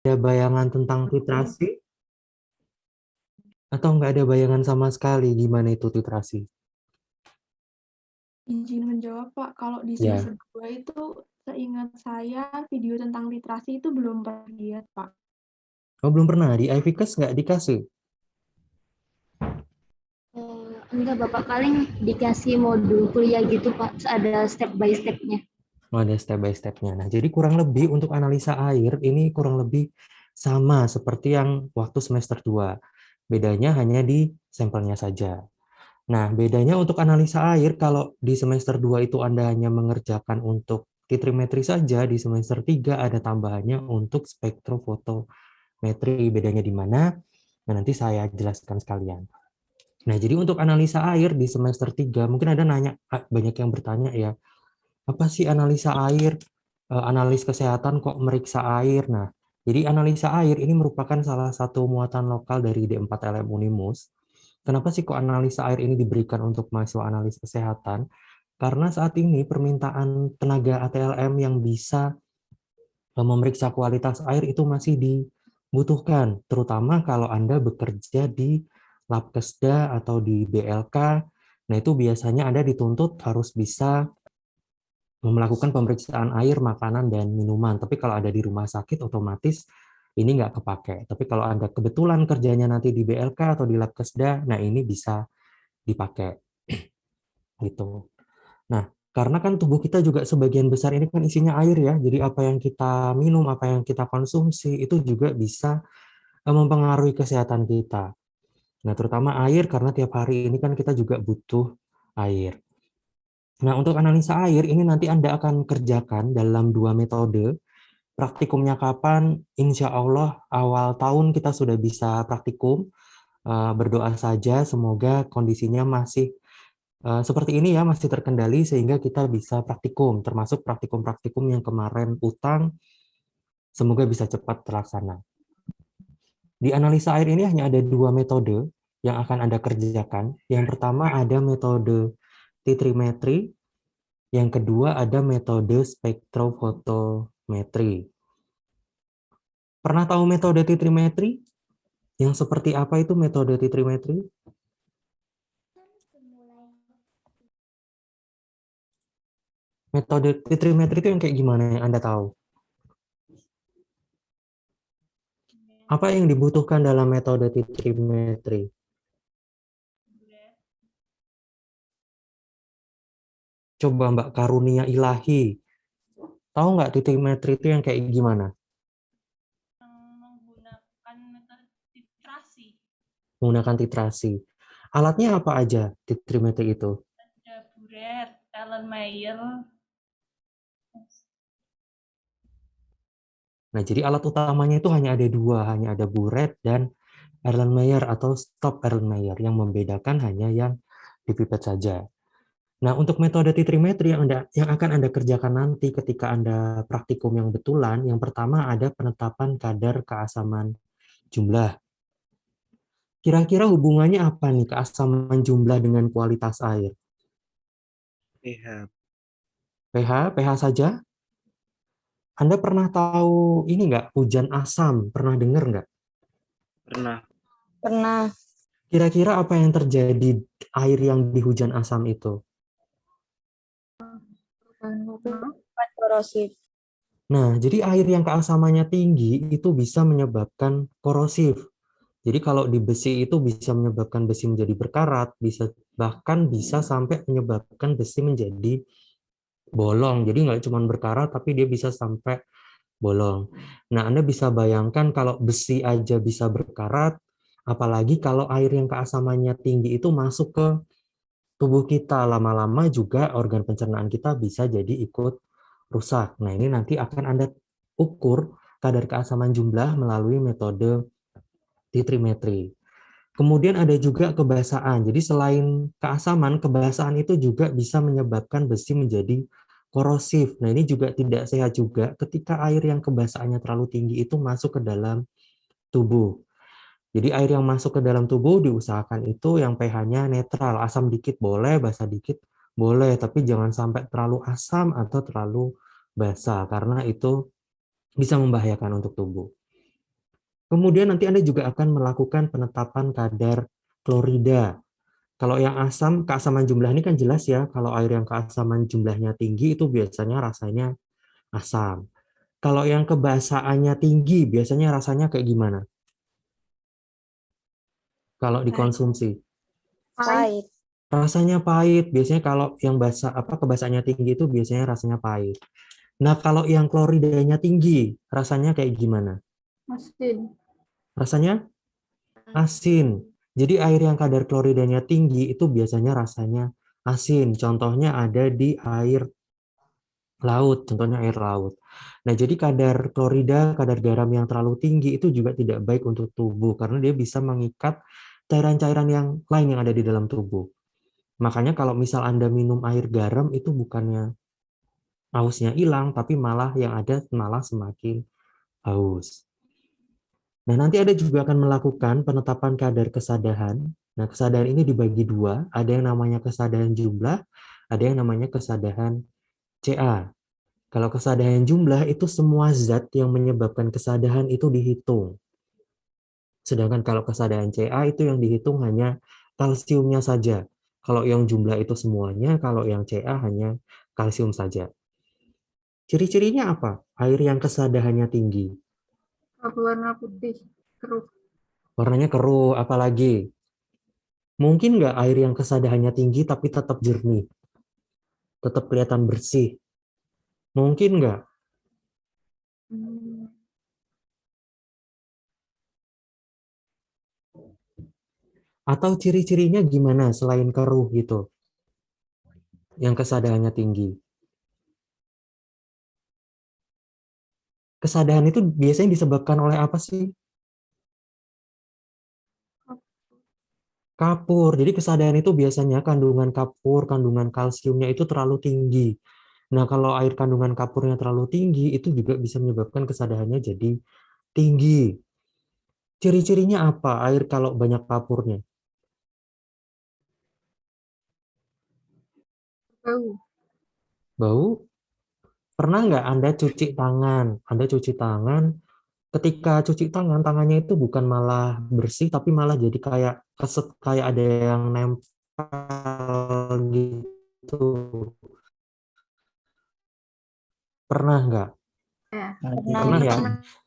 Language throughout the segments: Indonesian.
Ada bayangan tentang titrasi atau nggak ada bayangan sama sekali gimana itu titrasi? Izin menjawab, Pak. Kalau di Ya, semester 2 itu seingat saya video tentang literasi itu belum pernah lihat, Pak. oh belum pernah di IVCAS nggak dikasih? Enggak, Bapak, paling dikasih modul kuliah gitu, Pak. Ada step by step-nya. Oh, ada step by step-nya. Nah, jadi kurang lebih untuk analisa air ini kurang lebih sama seperti yang waktu semester 2. Bedanya hanya di sampelnya saja. Nah, bedanya untuk analisa air kalau di semester 2 itu Anda hanya mengerjakan untuk titrimetri saja, di semester 3 ada tambahannya untuk spektrofotometri. Bedanya di mana? Nah, nanti saya jelaskan sekalian. Nah, jadi untuk analisa air di semester 3 mungkin ada nanya, banyak yang bertanya ya, apa sih analisa air? Analis kesehatan kok meriksa air? Nah, jadi analisa air ini merupakan salah satu muatan lokal dari D4LM Unimus. Kenapa sih kok analisa air ini diberikan untuk mahasiswa analis kesehatan? Karena saat ini permintaan tenaga ATLM yang bisa memeriksa kualitas air itu masih dibutuhkan, terutama kalau Anda bekerja di Labkesda atau di BLK. Nah, itu biasanya Anda dituntut harus bisa melakukan pemeriksaan air, makanan, dan minuman. Tapi kalau ada di rumah sakit, otomatis ini nggak kepake. Tapi kalau Anda kebetulan kerjanya nanti di BLK atau di Labkesda, nah ini bisa dipakai. Gitu. Nah, karena kan tubuh kita juga sebagian besar ini kan isinya air ya, jadi apa yang kita minum, apa yang kita konsumsi, itu juga bisa mempengaruhi kesehatan kita. Nah, terutama air, karena tiap hari ini kan kita juga butuh air. Nah, untuk analisa air, ini nanti Anda akan kerjakan dalam 2 metode. Praktikumnya kapan? Insya Allah awal tahun kita sudah bisa praktikum. Berdoa saja, semoga kondisinya masih seperti ini ya, masih terkendali sehingga kita bisa praktikum, termasuk praktikum-praktikum yang kemarin utang, semoga bisa cepat terlaksana. Di analisa air ini hanya ada 2 metode yang akan Anda kerjakan. Yang pertama ada metode titrimetri, yang kedua ada metode spektrofotometri. Pernah tahu metode titrimetri? Yang seperti apa itu metode titrimetri? Metode titrimetri itu yang kayak gimana yang Anda tahu? Apa yang dibutuhkan dalam metode titrimetri? Coba Mbak Karunia Ilahi. Tahu nggak titrimetri itu yang kayak gimana? Menggunakan metode titrasi. Menggunakan titrasi. Alatnya apa aja titrimetri itu? Ada Buret, Erlenmeyer. Nah, jadi alat utamanya itu hanya ada 2, hanya ada buret dan Erlenmeyer atau stop Erlenmeyer. Yang membedakan hanya yang dipipet saja. Nah, untuk metode titrimetri yang akan Anda kerjakan nanti ketika Anda praktikum yang betulan, yang pertama ada penetapan kadar keasaman jumlah. Kira-kira hubungannya apa nih keasaman jumlah dengan kualitas air? pH. pH saja? Anda pernah tahu ini nggak, hujan asam? Pernah dengar nggak? Pernah. Pernah. Kira-kira apa yang terjadi air yang di hujan asam itu? Korosif. Nah, jadi air yang keasamannya tinggi itu bisa menyebabkan korosif. Jadi kalau di besi itu bisa menyebabkan besi menjadi berkarat, bahkan bisa sampai menyebabkan besi menjadi bolong. Jadi nggak cuma berkarat, tapi dia bisa sampai bolong. Nah, Anda bisa bayangkan kalau besi aja bisa berkarat, apalagi kalau air yang keasamannya tinggi itu masuk ke tubuh kita, lama-lama juga organ pencernaan kita bisa jadi ikut rusak. Nah, ini nanti akan Anda ukur kadar keasaman jumlah melalui metode titrimetri. Kemudian ada juga kebasaan. Jadi selain keasaman, kebasaan itu juga bisa menyebabkan besi menjadi korosif. Nah, ini juga tidak sehat juga ketika air yang kebasaannya terlalu tinggi itu masuk ke dalam tubuh. Jadi air yang masuk ke dalam tubuh diusahakan itu yang pH-nya netral. Asam dikit boleh, basa dikit boleh, tapi jangan sampai terlalu asam atau terlalu basa karena itu bisa membahayakan untuk tubuh. Kemudian nanti Anda juga akan melakukan penetapan kadar klorida. Kalau yang asam, keasaman jumlah ini kan jelas ya, kalau air yang keasaman jumlahnya tinggi itu biasanya rasanya asam. Kalau yang kebasaannya tinggi, biasanya rasanya kayak gimana? Kalau dikonsumsi, Pahit. rasanya pahit. Biasanya kalau yang kebasaannya tinggi itu biasanya rasanya pahit. Nah, kalau yang kloridanya tinggi, rasanya kayak gimana? Asin. Rasanya asin. Jadi air yang kadar kloridanya tinggi itu biasanya rasanya asin. Contohnya ada di air laut, contohnya air laut. Nah, jadi kadar klorida, kadar garam yang terlalu tinggi itu juga tidak baik untuk tubuh karena dia bisa mengikat cairan-cairan yang lain yang ada di dalam tubuh. Makanya kalau misal Anda minum air garam itu bukannya hausnya hilang, tapi malah yang ada malah semakin haus. Nah, nanti Anda juga akan melakukan penetapan kadar kesadahan. Nah, kesadahan ini dibagi dua, ada yang namanya kesadahan jumlah, ada yang namanya kesadahan CA. Kalau kesadahan jumlah itu semua zat yang menyebabkan kesadahan itu dihitung. Sedangkan kalau kesadahan CA itu yang dihitung hanya kalsiumnya saja. Kalau yang jumlah itu semuanya, kalau yang CA hanya kalsium saja. Ciri-cirinya apa? Air yang kesadahannya tinggi. Warna putih. Keruh. Warnanya keruh, apalagi? Mungkin nggak air yang kesadahannya tinggi tapi tetap jernih? Tetap kelihatan bersih? Mungkin nggak? Atau ciri-cirinya gimana selain keruh gitu? Yang kesadahannya tinggi. Kesadahan itu biasanya disebabkan oleh apa sih? Kapur. Jadi kesadahan itu biasanya kandungan kapur, kandungan kalsiumnya itu terlalu tinggi. Nah, kalau air kandungan kapurnya terlalu tinggi, itu juga bisa menyebabkan kesadahannya jadi tinggi. Ciri-cirinya apa air kalau banyak kapurnya? Bau. Bau? Pernah nggak Anda cuci tangan? Anda cuci tangan, ketika cuci tangan, tangannya itu bukan malah bersih, tapi malah jadi kayak keset, kayak ada yang nempel gitu. Pernah nggak? Ya. Pernah ya?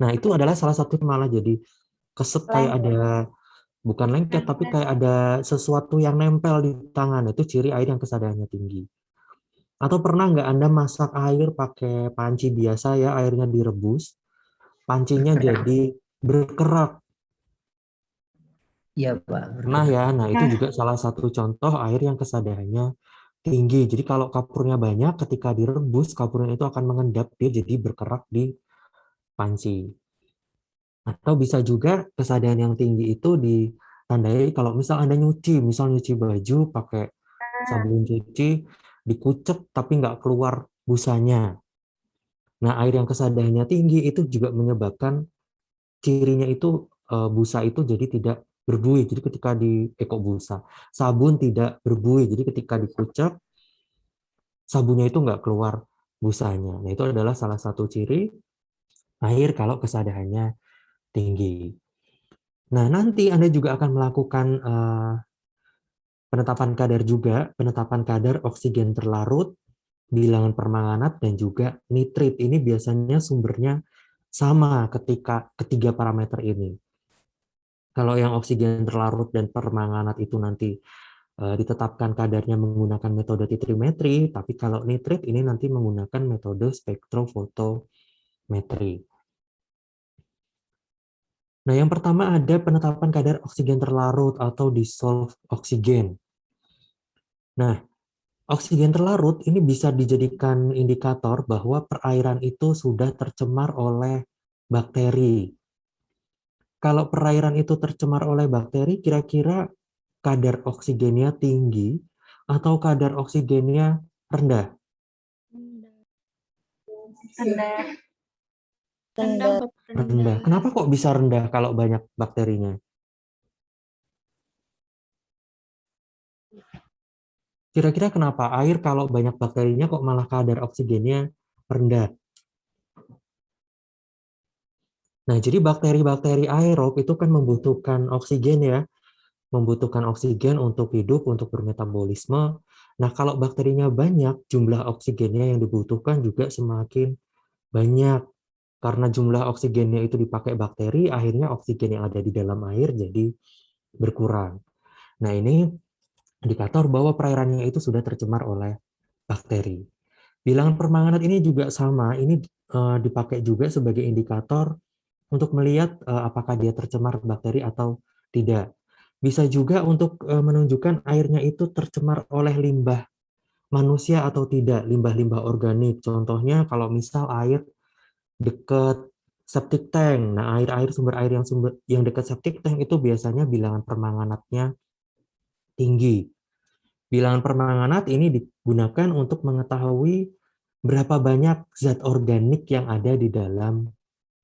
Nah, itu adalah salah satu malah jadi keset kayak ada, bukan lengket, tapi kayak ada sesuatu yang nempel di tangan. Itu ciri air yang kesadarannya tinggi. Atau pernah nggak Anda masak air pakai panci biasa ya, airnya direbus, pancinya jadi berkerak. Iya, Pak. Nah ya, nah itu juga salah satu contoh air yang kesadarannya tinggi. Jadi kalau kapurnya banyak, ketika direbus, kapurnya itu akan mengendap, dia jadi berkerak di panci. Atau bisa juga kesadaran yang tinggi itu ditandai kalau misal Anda misal nyuci baju pakai sabun cuci, dikucek tapi nggak keluar busanya. Nah, air yang kesadarannya tinggi itu juga menyebabkan cirinya itu busa itu jadi tidak berbuih. Jadi ketika busa, sabun tidak berbuih. Jadi ketika dikucek, sabunnya itu nggak keluar busanya. Nah, itu adalah salah satu ciri air kalau kesadarannya tinggi. Nah, nanti Anda juga akan melakukan penetapan kadar juga, penetapan kadar oksigen terlarut, bilangan permanganat, dan juga nitrit. Ini biasanya sumbernya sama ketika ketiga parameter ini. Kalau yang oksigen terlarut dan permanganat itu nanti ditetapkan kadarnya menggunakan metode titrimetri, tapi kalau nitrit ini nanti menggunakan metode spektrofotometri. Nah, yang pertama ada penetapan kadar oksigen terlarut atau dissolved oksigen. Nah, oksigen terlarut ini bisa dijadikan indikator bahwa perairan itu sudah tercemar oleh bakteri. Kalau perairan itu tercemar oleh bakteri, kira-kira kadar oksigennya tinggi atau kadar oksigennya rendah? Rendah. Rendah. Rendah. Kenapa kok bisa rendah kalau banyak bakterinya? Kira-kira kenapa air kalau banyak bakterinya kok malah kadar oksigennya rendah? Nah, jadi bakteri-bakteri aerob itu kan membutuhkan oksigen ya, membutuhkan oksigen untuk hidup, untuk bermetabolisme. Nah, kalau bakterinya banyak, jumlah oksigennya yang dibutuhkan juga semakin banyak. Karena jumlah oksigennya itu dipakai bakteri, akhirnya oksigen yang ada di dalam air jadi berkurang. Nah, ini indikator bahwa perairannya itu sudah tercemar oleh bakteri. Bilangan permanganat ini juga sama, ini dipakai juga sebagai indikator untuk melihat apakah dia tercemar bakteri atau tidak. Bisa juga untuk menunjukkan airnya itu tercemar oleh limbah manusia atau tidak, limbah-limbah organik. Contohnya kalau misal air dekat septic tank. Nah, sumber air yang dekat septic tank itu biasanya bilangan permanganatnya tinggi. Bilangan permanganat ini digunakan untuk mengetahui berapa banyak zat organik yang ada di dalam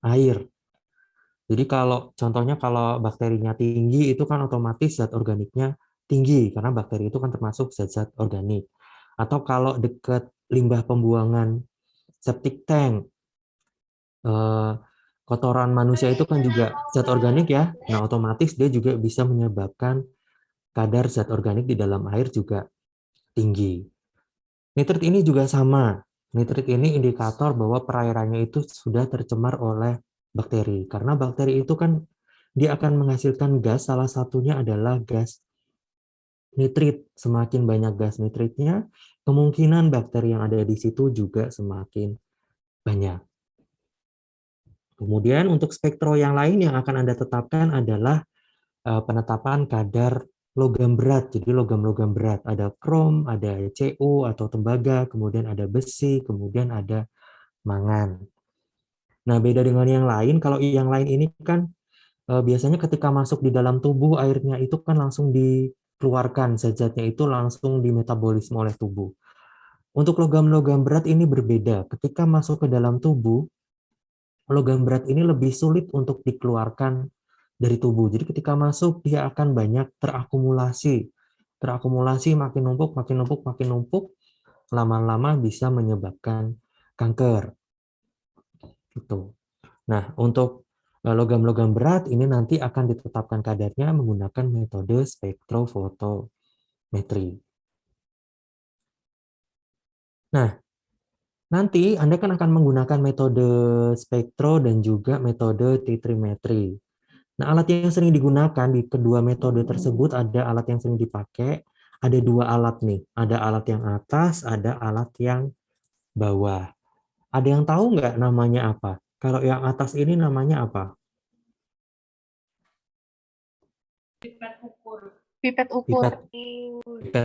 air. Jadi kalau contohnya kalau bakterinya tinggi itu kan otomatis zat organiknya tinggi karena bakteri itu kan termasuk zat-zat organik. Atau kalau dekat limbah pembuangan septic tank, kotoran manusia itu kan juga zat organik ya. Nah, otomatis dia juga bisa menyebabkan kadar zat organik di dalam air juga tinggi. Nitrit ini juga sama. Nitrit ini indikator bahwa perairannya itu sudah tercemar oleh bakteri. Karena bakteri itu kan dia akan menghasilkan gas, salah satunya adalah gas nitrit. Semakin banyak gas nitritnya, kemungkinan bakteri yang ada di situ juga semakin banyak. Kemudian untuk spektro yang lain yang akan Anda tetapkan adalah penetapan kadar logam berat. Jadi logam-logam berat, ada krom, ada Cu atau tembaga, kemudian ada besi, kemudian ada mangan. Nah, beda dengan yang lain, kalau yang lain ini kan biasanya ketika masuk di dalam tubuh airnya itu kan langsung dikeluarkan, zat-zatnya itu langsung dimetabolisme oleh tubuh. Untuk logam-logam berat ini berbeda. Ketika masuk ke dalam tubuh, logam berat ini lebih sulit untuk dikeluarkan dari tubuh. Jadi ketika masuk dia akan banyak terakumulasi. Terakumulasi makin numpuk, makin numpuk, makin numpuk, lama-lama bisa menyebabkan kanker. Gitu. Nah, untuk logam-logam berat ini nanti akan ditetapkan kadarnya menggunakan metode spektrofotometri. Nah, nanti Anda kan akan menggunakan metode spektro dan juga metode titrimetri. Nah, alat yang sering digunakan di kedua metode tersebut ada alat yang sering dipakai, ada dua alat nih. Ada alat yang atas, ada alat yang bawah. Ada yang tahu nggak namanya apa? Kalau yang atas ini namanya apa? Pipet ukur. Pipet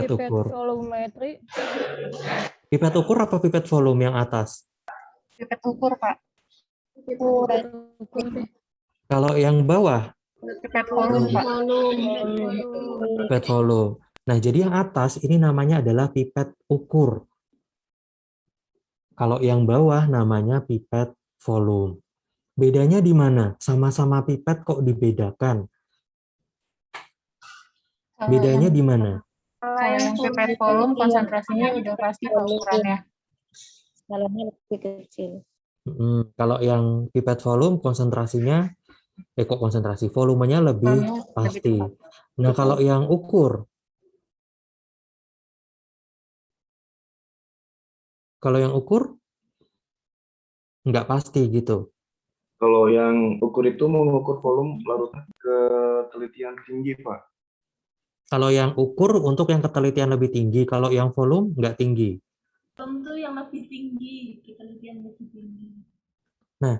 ukur. Volumetri. Pipet ukur apa pipet volume yang atas? Pipet ukur, Pak. Pipet Kalau yang bawah? Pipet volume, Pak. Pipet volume. Nah, jadi yang atas ini namanya adalah pipet ukur. Kalau yang bawah namanya pipet volume. Bedanya di mana? Sama-sama pipet kok dibedakan? Bedanya di mana? Kalau yang pipet volume konsentrasinya udah pasti ukurannya. Dalamnya lebih kecil. Kalau yang pipet volume konsentrasinya, volumenya lebih pasti. Nah, kalau yang ukur, nggak pasti gitu. Kalau yang ukur itu mengukur volume larutan ke ketelitian tinggi, Pak. Kalau yang ukur untuk yang ketelitian lebih tinggi, kalau yang volume nggak tinggi. Tentu yang lebih tinggi, ketelitian lebih tinggi. Nah,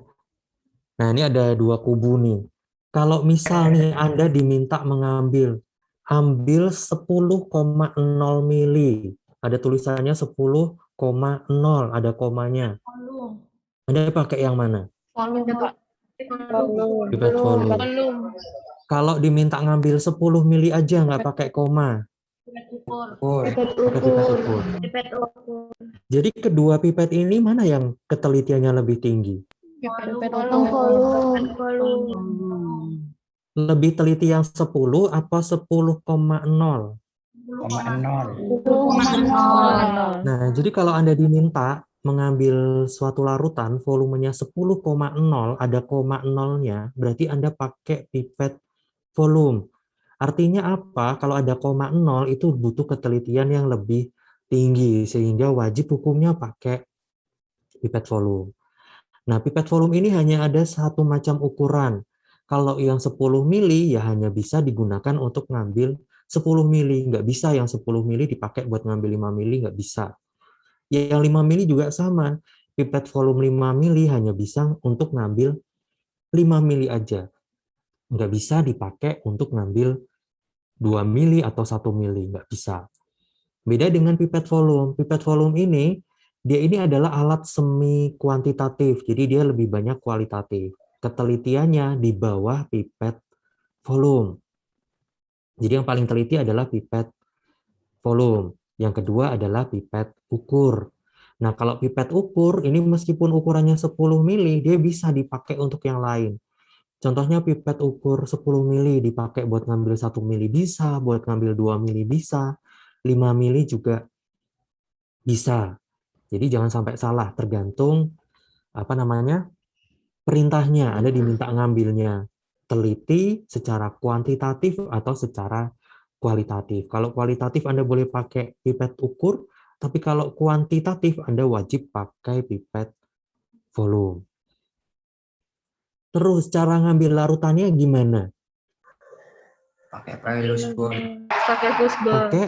ini ada dua kubu nih. Kalau misalnya Anda diminta ambil 10,0 mili. Ada tulisannya 10,0, ada komanya. Volume. Anda pakai yang mana? Volume, Pak. Pipet volume. Kalau diminta ngambil 10 mili aja nggak pakai koma. Pipet ukur. Pakai pipet ukur. Pipet ukur. Jadi kedua pipet ini mana yang ketelitiannya lebih tinggi? Pipet Volume. Lebih teliti yang 10 apa 10,0? 10,0. Nah, jadi kalau Anda diminta mengambil suatu larutan volumenya 10,0, ada koma nolnya, berarti Anda pakai pipet volume. Artinya apa? Kalau ada koma 0 itu butuh ketelitian yang lebih tinggi, sehingga wajib hukumnya pakai pipet volume. Nah, pipet volume ini hanya ada satu macam ukuran. Kalau yang 10 mili ya hanya bisa digunakan untuk ngambil 10 mili. Nggak bisa yang 10 mili dipakai buat ngambil 5 mili, nggak bisa. Yang 5 mili juga sama. Pipet volume 5 mili hanya bisa untuk ngambil 5 mili aja. Nggak bisa dipakai untuk ngambil 2 mili atau 1 mili, nggak bisa. Beda dengan pipet volume. Pipet volume ini, dia ini adalah alat semi kuantitatif, jadi dia lebih banyak kualitatif. Ketelitiannya di bawah pipet volume. Jadi yang paling teliti adalah pipet volume. Yang kedua adalah pipet ukur. Nah, kalau pipet ukur, ini meskipun ukurannya 10 mili, dia bisa dipakai untuk yang lain. Contohnya pipet ukur 10 mili dipakai buat ngambil 1 mili bisa, buat ngambil 2 mili bisa, 5 mili juga bisa. Jadi jangan sampai salah, tergantung perintahnya, Anda diminta ngambilnya teliti secara kuantitatif atau secara kualitatif. Kalau kualitatif Anda boleh pakai pipet ukur, tapi kalau kuantitatif Anda wajib pakai pipet volume. Terus cara ngambil larutannya gimana? Pakai pilus ball. Pakai foosball. Pakai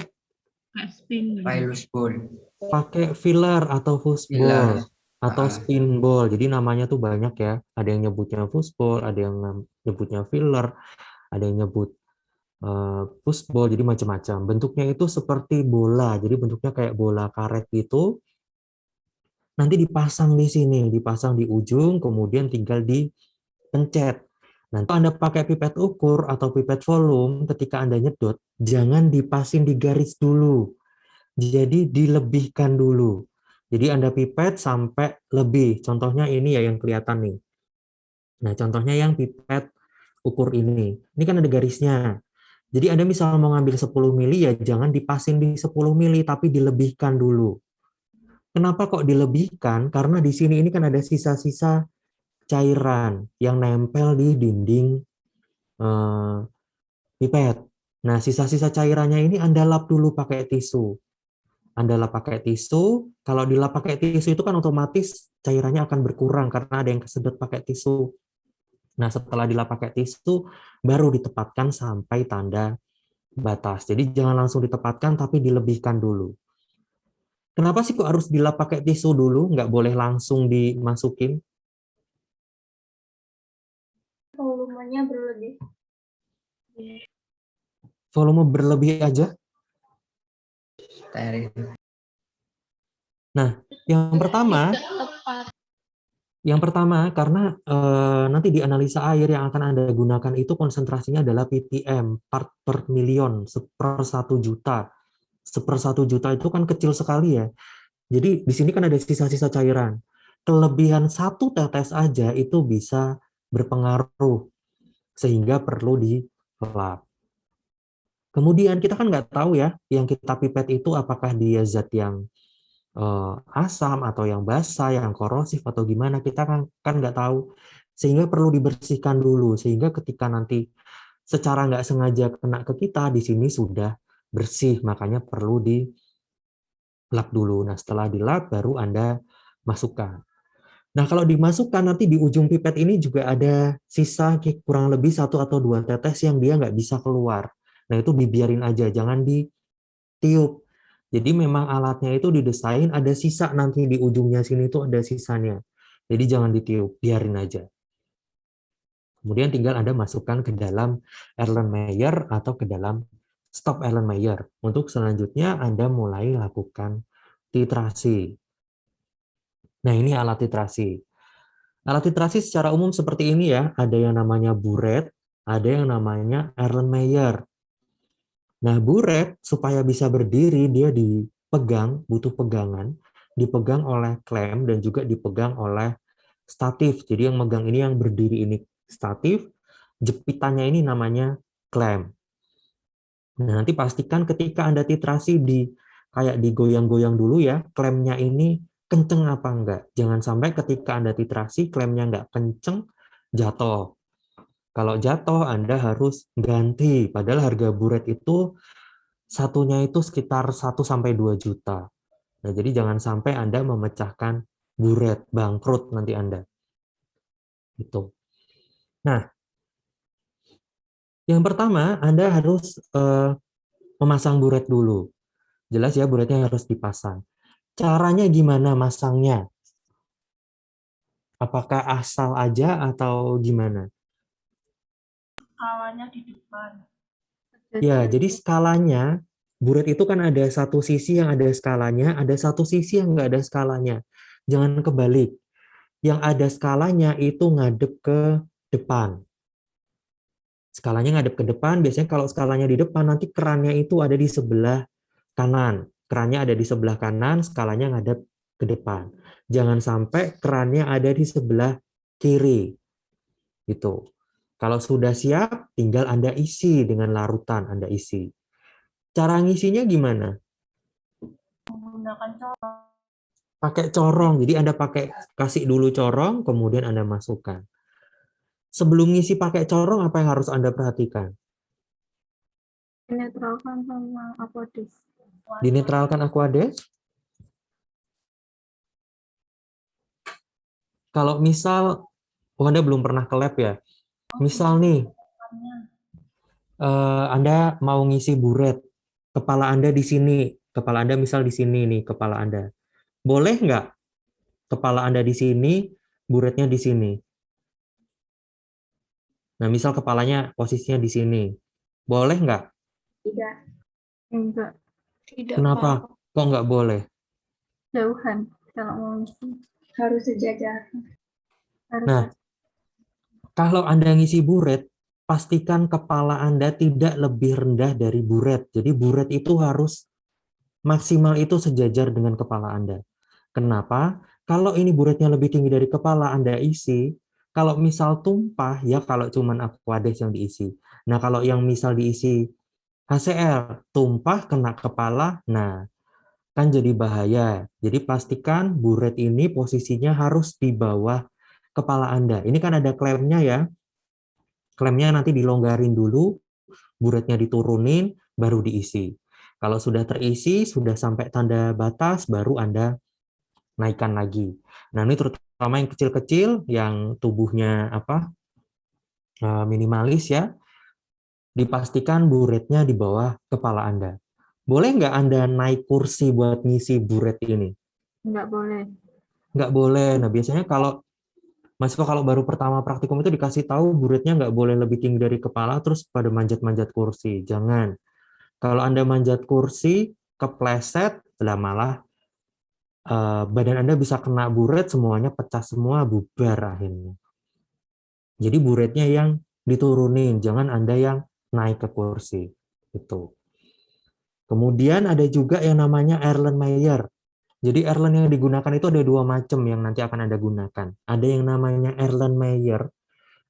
Pilus ball. pakai filler atau foosball Filler. atau spin ball. Jadi namanya tuh banyak ya. Ada yang nyebutnya foosball, ada yang nyebutnya filler, ada yang nyebut foosball. Jadi macam-macam. Bentuknya itu seperti bola. Jadi bentuknya kayak bola karet gitu. Nanti dipasang di sini, dipasang di ujung, kemudian tinggal dipencet. Nah, kalau Anda pakai pipet ukur atau pipet volume, ketika Anda nyedot, jangan dipasin di garis dulu. Jadi dilebihkan dulu. Jadi Anda pipet sampai lebih. Contohnya ini ya yang kelihatan nih. Nah, contohnya yang pipet ukur ini. Ini kan ada garisnya. Jadi Anda misal mau ngambil 10 mili ya jangan dipasin di 10 mili, tapi dilebihkan dulu. Kenapa kok dilebihkan? Karena di sini ini kan ada sisa-sisa cairan yang nempel di dinding pipet. Nah, sisa-sisa cairannya ini Anda lap dulu pakai tisu. Anda lap pakai tisu, kalau dilap pakai tisu itu kan otomatis cairannya akan berkurang karena ada yang kesedot pakai tisu. Nah, setelah dilap pakai tisu, baru ditepatkan sampai tanda batas. Jadi jangan langsung ditepatkan, tapi dilebihkan dulu. Kenapa sih kok harus dilap pakai tisu dulu? Nggak boleh langsung dimasukin? Volumenya berlebih. Volume berlebih aja? Steril. Nah, yang pertama karena nanti di analisa air yang akan Anda gunakan itu konsentrasinya adalah ppm, part per million, per 1 juta. Per 1 juta itu kan kecil sekali ya. Jadi di sini kan ada sisa-sisa cairan. Kelebihan 1 tetes aja itu bisa berpengaruh, sehingga perlu dilap. Kemudian kita kan nggak tahu ya, yang kita pipet itu apakah dia zat yang asam atau yang basah, yang korosif atau gimana, kita kan nggak tahu. Sehingga perlu dibersihkan dulu, sehingga ketika nanti secara nggak sengaja kena ke kita, di sini sudah bersih, makanya perlu dilap dulu. Nah, setelah dilap, baru Anda masukkan. Nah, kalau dimasukkan, nanti di ujung pipet ini juga ada sisa kurang lebih 1 atau 2 tetes yang dia nggak bisa keluar. Nah, itu dibiarin aja, jangan ditiup. Jadi memang alatnya itu didesain ada sisa nanti di ujungnya sini itu ada sisanya. Jadi jangan ditiup, biarin aja. Kemudian tinggal Anda masukkan ke dalam Erlenmeyer atau ke dalam stop Erlenmeyer. Untuk selanjutnya Anda mulai lakukan titrasi. Nah, ini alat titrasi. Alat titrasi secara umum seperti ini ya, ada yang namanya buret, ada yang namanya Erlenmeyer. Nah, buret supaya bisa berdiri dia dipegang, butuh pegangan, dipegang oleh klem dan juga dipegang oleh statif. Jadi yang megang ini yang berdiri ini statif, jepitannya ini namanya klem. Nah, nanti pastikan ketika Anda titrasi kayak digoyang-goyang dulu ya, klemnya ini kenceng apa enggak. Jangan sampai ketika Anda titrasi, klaimnya enggak kenceng, jatuh. Kalau jatuh, Anda harus ganti. Padahal harga buret itu satunya itu sekitar 1-2 juta. Nah, jadi jangan sampai Anda memecahkan buret, bangkrut nanti Anda. Gitu. Nah, yang pertama, Anda harus memasang buret dulu. Jelas ya, buretnya harus dipasang. Caranya gimana masangnya? Apakah asal aja atau gimana? Skalanya di depan. Ya, jadi skalanya, buret itu kan ada satu sisi yang ada skalanya, ada satu sisi yang nggak ada skalanya. Jangan kebalik. Yang ada skalanya itu ngadep ke depan. Skalanya ngadep ke depan, biasanya kalau skalanya di depan, nanti kerannya itu ada di sebelah kanan. Kerannya ada di sebelah kanan, skalanya ngadep ke depan. Jangan sampai kerannya ada di sebelah kiri. Gitu. Kalau sudah siap, tinggal Anda isi dengan larutan, Anda isi. Cara ngisinya gimana? Menggunakan corong. Pakai corong. Jadi Anda kasih dulu corong, kemudian Anda masukkan. Sebelum ngisi pakai corong, apa yang harus Anda perhatikan? Dinetralkan sama Aquades. Dinetralkan Aquades. Kalau misal, Anda belum pernah ke lab ya. Misal nih, Anda mau ngisi buret, kepala Anda di sini, kepala Anda misal di sini nih, kepala Anda. Boleh nggak kepala Anda di sini, buretnya di sini? Nah, misal kepalanya posisinya di sini. Boleh nggak? Tidak. Enggak. Tidak, Kenapa? Pak. Kok nggak boleh? Jauhan. Kalau mau ngisi. Harus sejajar. Harus Nah, kalau Anda ngisi buret, pastikan kepala Anda tidak lebih rendah dari buret. Jadi buret itu harus maksimal itu sejajar dengan kepala Anda. Kenapa? Kalau ini buretnya lebih tinggi dari kepala Anda isi, kalau misal tumpah, ya kalau cuman Aquades yang diisi. Nah, kalau yang misal diisi HCl, tumpah kena kepala, nah, kan jadi bahaya. Jadi pastikan buret ini posisinya harus di bawah kepala Anda. Ini kan ada klemnya ya. Klemnya nanti dilonggarin dulu, buretnya diturunin, baru diisi. Kalau sudah terisi, sudah sampai tanda batas, baru Anda naikkan lagi. Nah, ini terutama yang kecil-kecil, yang tubuhnya minimalis ya, dipastikan buretnya di bawah kepala Anda. Boleh nggak Anda naik kursi buat ngisi buret ini? Enggak boleh. Nggak boleh. Nah, biasanya kalau mahasiswa kalau baru pertama praktikum itu dikasih tahu buretnya nggak boleh lebih tinggi dari kepala, terus pada manjat-manjat kursi. Jangan. Kalau Anda manjat kursi, kepleset, lah malah badan Anda bisa kena buret, semuanya pecah semua, bubar akhirnya. Jadi buretnya yang diturunin, jangan Anda yang naik ke kursi. Itu. Kemudian ada juga yang namanya Erlenmeyer. Jadi Erlen yang digunakan itu ada dua macam yang nanti akan Anda gunakan. Ada yang namanya Erlenmeyer,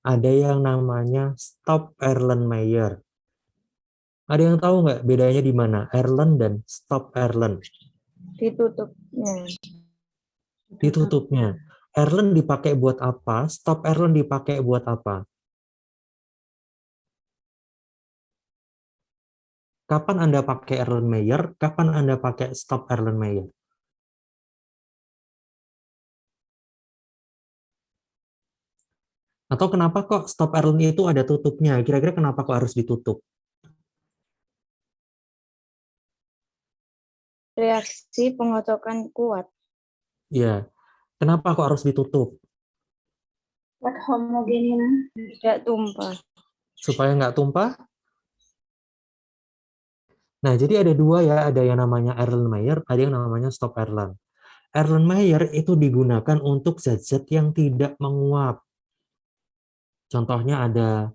ada yang namanya Stop Erlenmeyer. Ada yang tahu nggak bedanya di mana? Erlen dan Stop Erlen. Ditutupnya. Ditutupnya. Erlen dipakai buat apa? Stop Erlen dipakai buat apa? Kapan Anda pakai Erlenmeyer? Kapan Anda pakai Stop Erlenmeyer? Atau kenapa kok Stop Erlen itu ada tutupnya? Kira-kira kenapa kok harus ditutup? Reaksi pengocokan kuat. Ya, kenapa kok harus ditutup? Buat homogenin. Tidak tumpah. Supaya nggak tumpah? Nah, jadi ada dua ya, ada yang namanya Erlenmeyer, ada yang namanya Stop Erlen. Erlenmeyer itu digunakan untuk zat-zat yang tidak menguap. Contohnya ada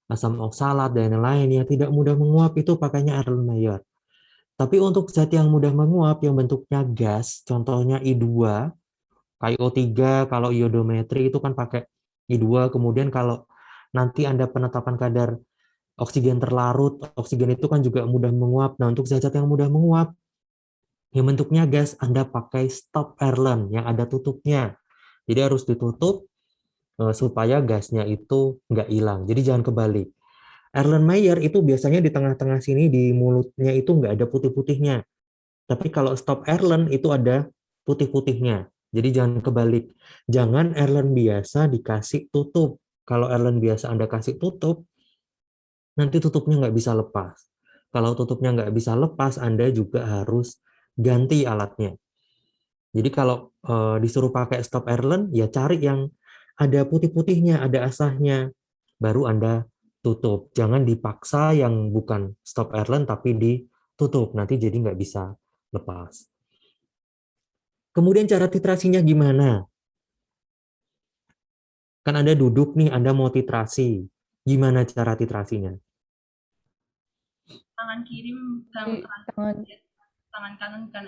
asam oksalat dan lain-lain yang tidak mudah menguap, itu pakainya Erlenmeyer. Tapi untuk zat yang mudah menguap yang bentuknya gas, contohnya I2, KiO3, kalau iodometri itu kan pakai I2, kemudian kalau nanti Anda penetapan kadar oksigen terlarut, oksigen itu kan juga mudah menguap. Nah, untuk zat-zat yang mudah menguap, yang bentuknya gas, Anda pakai stop Erlen yang ada tutupnya. Jadi harus ditutup supaya gasnya itu nggak hilang. Jadi jangan kebalik. Erlenmeyer itu biasanya di tengah-tengah sini di mulutnya itu nggak ada putih-putihnya. Tapi kalau stop Erlen itu ada putih-putihnya. Jadi jangan kebalik. Jangan Erlen biasa dikasih tutup. Kalau Erlen biasa Anda kasih tutup, nanti tutupnya nggak bisa lepas. Kalau tutupnya nggak bisa lepas, Anda juga harus ganti alatnya. Jadi kalau disuruh pakai stop Erlen, ya cari yang ada putih-putihnya, ada asahnya, baru Anda tutup. Jangan dipaksa yang bukan stop Erlen tapi ditutup, nanti jadi nggak bisa lepas. Kemudian cara titrasinya gimana? Kan Anda duduk nih, Anda mau titrasi. Gimana cara titrasinya? Tangan kiri megang tangan kanan kan.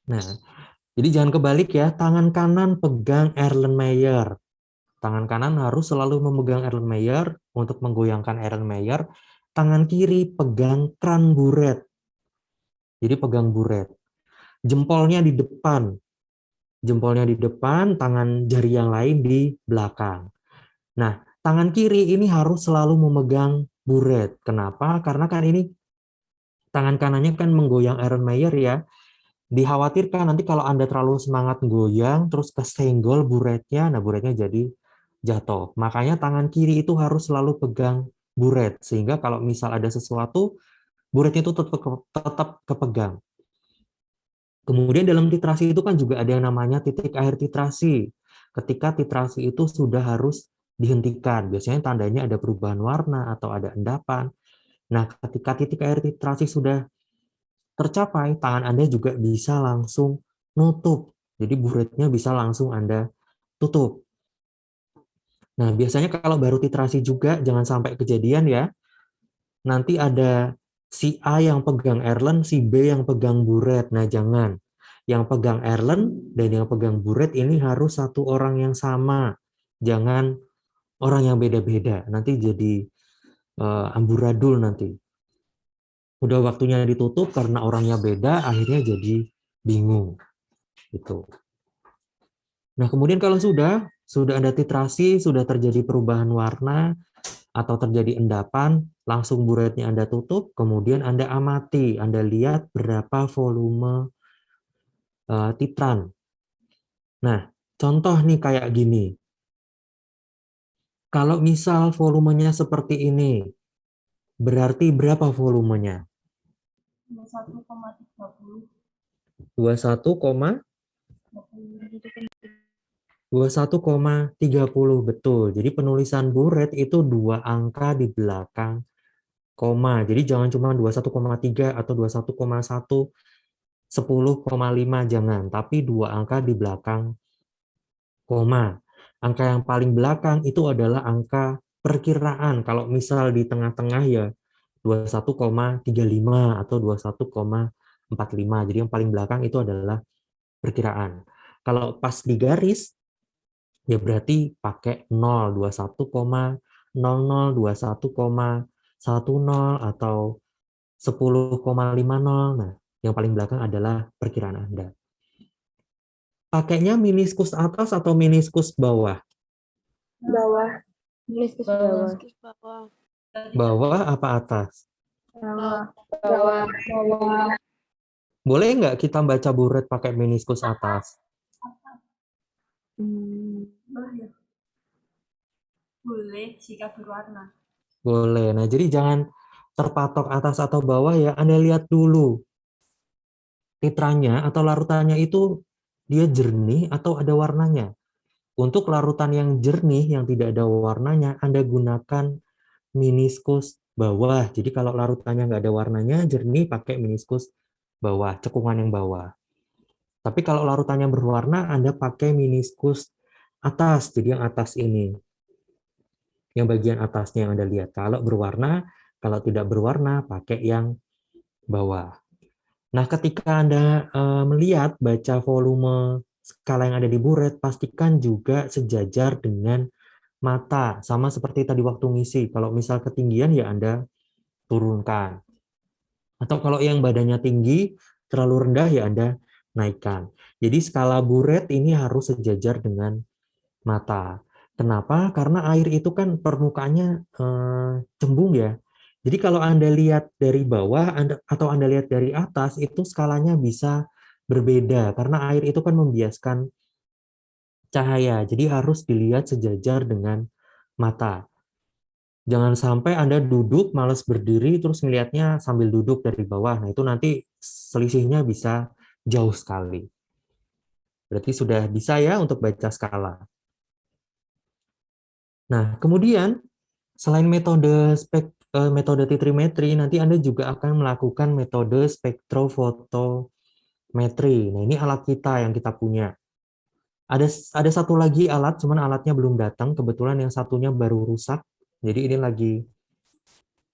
Nah, jadi jangan kebalik ya, tangan kanan pegang Erlenmeyer. Tangan kanan harus selalu memegang Erlenmeyer untuk menggoyangkan Erlenmeyer. Tangan kiri pegang kran buret. Jadi pegang buret. Jempolnya di depan. Jempolnya di depan, tangan jari yang lain di belakang. Nah, tangan kiri ini harus selalu memegang buret. Kenapa? Karena kan ini tangan kanannya kan menggoyang Erlenmeyer ya. Dikhawatirkan nanti kalau Anda terlalu semangat goyang, terus kesenggol buretnya, nah buretnya jadi jatuh. Makanya tangan kiri itu harus selalu pegang buret, sehingga kalau misal ada sesuatu, buretnya itu tetap kepegang. Kemudian dalam titrasi itu kan juga ada yang namanya titik akhir titrasi. Ketika titrasi itu sudah harus dihentikan, biasanya tandanya ada perubahan warna atau ada endapan. Nah, ketika titik akhir titrasi sudah tercapai, tangan Anda juga bisa langsung nutup. Jadi buretnya bisa langsung Anda tutup. Nah, biasanya kalau baru titrasi juga jangan sampai kejadian ya. Nanti ada si A yang pegang Erlen, si B yang pegang buret. Nah, jangan. Yang pegang Erlen dan yang pegang buret ini harus satu orang yang sama. Jangan orang yang beda-beda. Nanti jadi amburadul nanti. Udah waktunya ditutup karena orangnya beda, akhirnya jadi bingung. Gitu. Nah, kemudian kalau sudah ada titrasi, sudah terjadi perubahan warna, atau terjadi endapan, langsung buretnya Anda tutup, kemudian Anda amati, Anda lihat berapa volume titran. Nah, contoh nih kayak gini. Kalau misal volumenya seperti ini, berarti berapa volumenya? 21,30. 21,30, betul. Jadi penulisan buret itu 2 angka di belakang koma. Jadi jangan cuma 21,3 atau 21,1, 10,5, jangan. Tapi 2 angka di belakang koma. Angka yang paling belakang itu adalah angka perkiraan. Kalau misal di tengah-tengah ya 21,35 atau 21,45. Jadi yang paling belakang itu adalah perkiraan. Kalau pas di garis, ya berarti pakai 0, 21,00, 21,10 atau 10,50. Nah, yang paling belakang adalah perkiraan Anda. Pakainya meniskus atas atau meniskus bawah? Bawah. Meniskus bawah. Bawah apa atas? Bawah. Boleh nggak kita baca buret pakai meniskus atas? Boleh jika berwarna. Boleh. Nah, jadi jangan terpatok atas atau bawah ya. Anda lihat dulu titrannya atau larutannya itu dia jernih atau ada warnanya. Untuk larutan yang jernih yang tidak ada warnanya, Anda gunakan meniskus bawah. Jadi kalau larutannya nggak ada warnanya, jernih, pakai meniskus bawah, cekungan yang bawah. Tapi kalau larutannya berwarna, Anda pakai meniskus atas. Jadi yang atas ini. Yang bagian atasnya yang Anda lihat. Kalau berwarna, kalau tidak berwarna, pakai yang bawah. Nah, ketika Anda melihat baca volume skala yang ada di buret, pastikan juga sejajar dengan mata. Sama seperti tadi waktu ngisi. Kalau misal ketinggian, ya Anda turunkan. Atau kalau yang badannya tinggi, terlalu rendah ya Anda naikkan. Jadi skala Buret ini harus sejajar dengan mata. Kenapa? Karena air itu kan permukaannya cembung ya. Jadi kalau Anda lihat dari bawah atau Anda lihat dari atas, itu skalanya bisa berbeda. Karena air itu kan membiaskan cahaya. Jadi harus dilihat sejajar dengan mata. Jangan sampai Anda duduk, malas berdiri, terus ngelihatnya sambil duduk dari bawah. Nah, itu nanti selisihnya bisa jauh sekali. Berarti sudah bisa ya untuk baca skala. Nah, kemudian selain metode titrimetri, nanti Anda juga akan melakukan metode spektrofotometri. Nah, ini alat kita yang kita punya. Ada satu lagi alat, cuman alatnya belum datang. Kebetulan yang satunya baru rusak. Jadi ini lagi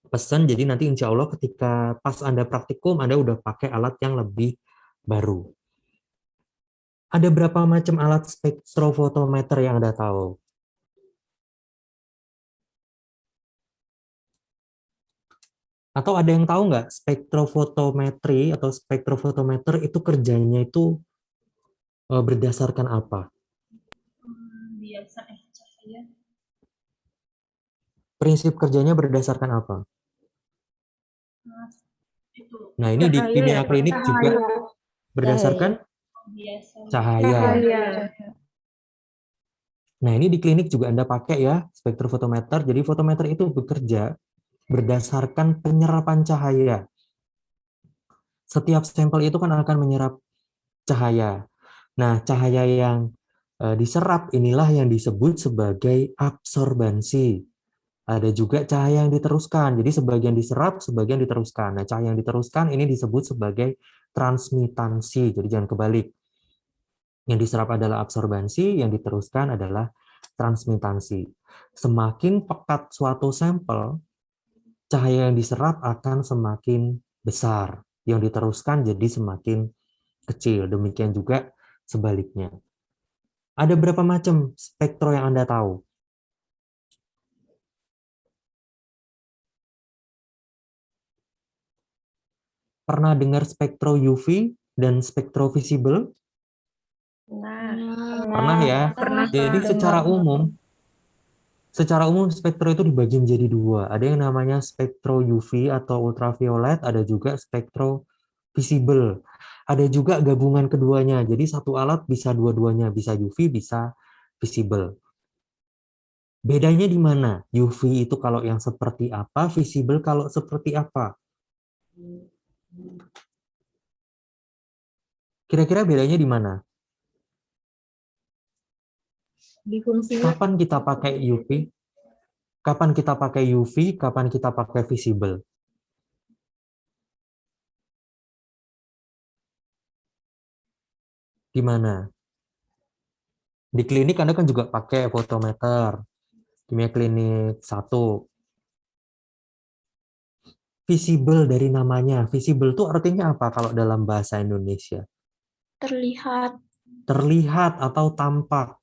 pesan, jadi nanti insya Allah ketika pas Anda praktikum, Anda udah pakai alat yang lebih baru. Ada berapa macam alat spektrofotometer yang Anda tahu? Atau ada yang tahu nggak spektrofotometri atau spektrofotometer itu kerjanya itu berdasarkan apa? Biasa cahaya. Prinsip kerjanya berdasarkan apa? Itu Nah, ini di kimia klinik juga berdasarkan biasa. cahaya. Nah, ini di klinik juga Anda pakai ya, spektrofotometer. Jadi fotometer itu bekerja berdasarkan penyerapan cahaya. Setiap sampel itu kan akan menyerap cahaya. Nah, cahaya yang diserap inilah yang disebut sebagai absorbansi. Ada juga cahaya yang diteruskan. Jadi sebagian diserap, sebagian diteruskan. Nah, cahaya yang diteruskan ini disebut sebagai transmitansi. Jadi jangan kebalik. Yang diserap adalah absorbansi, yang diteruskan adalah transmitansi. Semakin pekat suatu sampel, cahaya yang diserap akan semakin besar. Yang diteruskan jadi semakin kecil. Demikian juga sebaliknya. Ada berapa macam spektro yang Anda tahu? Pernah dengar spektro UV dan spektro visible? Pernah ya? Jadi secara umum spektro itu dibagi menjadi dua. Ada yang namanya spektro UV atau ultraviolet, ada juga spektro visible. Ada juga gabungan keduanya. Jadi satu alat bisa dua-duanya, bisa UV, bisa visible. Bedanya di mana? UV itu kalau yang seperti apa, visible kalau seperti apa? Kira-kira bedanya di mana? Di fungsinya. Kapan kita pakai UV? Kapan kita pakai UV? Kapan kita pakai visible? Di mana? Di klinik Anda kan juga pakai fotometer. Kimia klinik 1. Visible dari namanya. Visible itu artinya apa kalau dalam bahasa Indonesia? Terlihat. Terlihat atau tampak.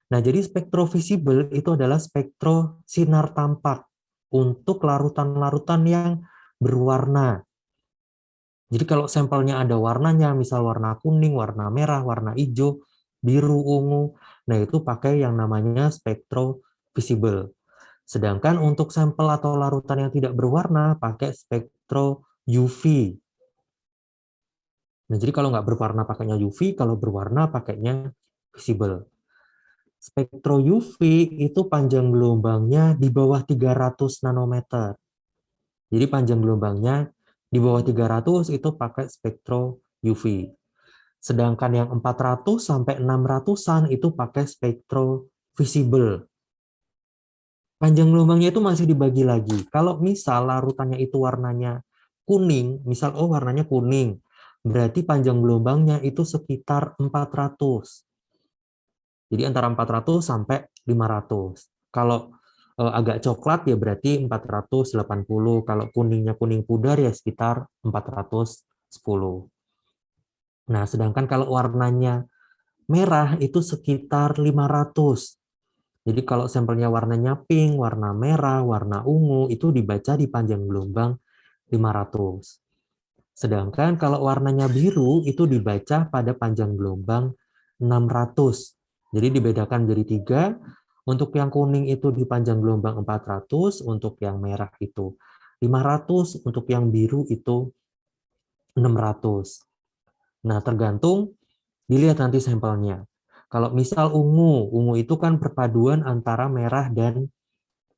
Nah, jadi spektro visible itu adalah spektro sinar tampak untuk larutan-larutan yang berwarna. Jadi kalau sampelnya ada warnanya, misal warna kuning, warna merah, warna hijau, biru, ungu, nah itu pakai yang namanya spektro visible. Sedangkan untuk sampel atau larutan yang tidak berwarna pakai spektro UV. Nah, jadi kalau nggak berwarna pakainya UV, kalau berwarna pakainya visible. Spektro UV itu panjang gelombangnya di bawah 300 nanometer. Jadi panjang gelombangnya di bawah 300 itu pakai spektro UV. Sedangkan yang 400 sampai 600-an itu pakai spektro visible. Panjang gelombangnya itu masih dibagi lagi. Kalau misal larutannya itu warnanya kuning, misal warnanya kuning, berarti panjang gelombangnya itu sekitar 400. Jadi antara 400 sampai 500. Kalau agak coklat ya berarti 480. Kalau kuningnya kuning pudar ya sekitar 410. Nah, sedangkan kalau warnanya merah itu sekitar 500. Jadi kalau sampelnya warnanya pink, warna merah, warna ungu, itu dibaca di panjang gelombang 500. Sedangkan kalau warnanya biru itu dibaca pada panjang gelombang 600. Jadi dibedakan jadi 3. Untuk yang kuning itu di panjang gelombang 400, untuk yang merah itu 500, untuk yang biru itu 600. Nah, tergantung dilihat nanti sampelnya. Kalau misal ungu itu kan perpaduan antara merah dan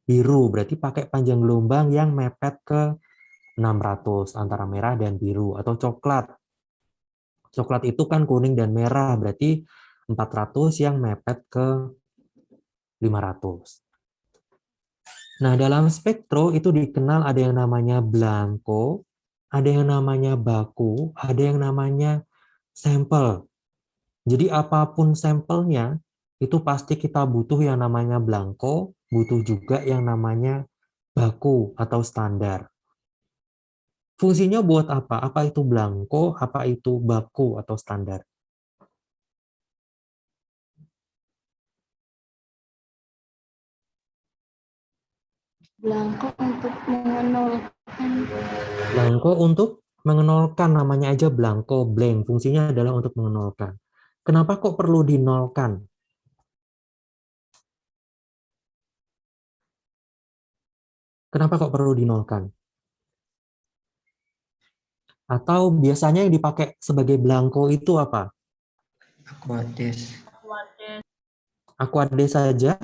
biru, berarti pakai panjang gelombang yang mepet ke 600 antara merah dan biru. Atau coklat. Coklat itu kan kuning dan merah, berarti 400 yang mepet ke 500. Nah, dalam spektro itu dikenal ada yang namanya blanko, ada yang namanya baku, ada yang namanya sampel. Jadi apapun sampelnya, itu pasti kita butuh yang namanya blanko, butuh juga yang namanya baku atau standar. Fungsinya buat apa? Apa itu blanko, apa itu baku atau standar? Blanko untuk mengenolkan. Blanko untuk mengenolkan, namanya aja blanko, blank. Fungsinya adalah untuk mengenolkan. Kenapa kok perlu dinolkan? Kenapa kok perlu dinolkan? Atau biasanya yang dipakai sebagai blanko itu apa? Aquades. Aquades saja?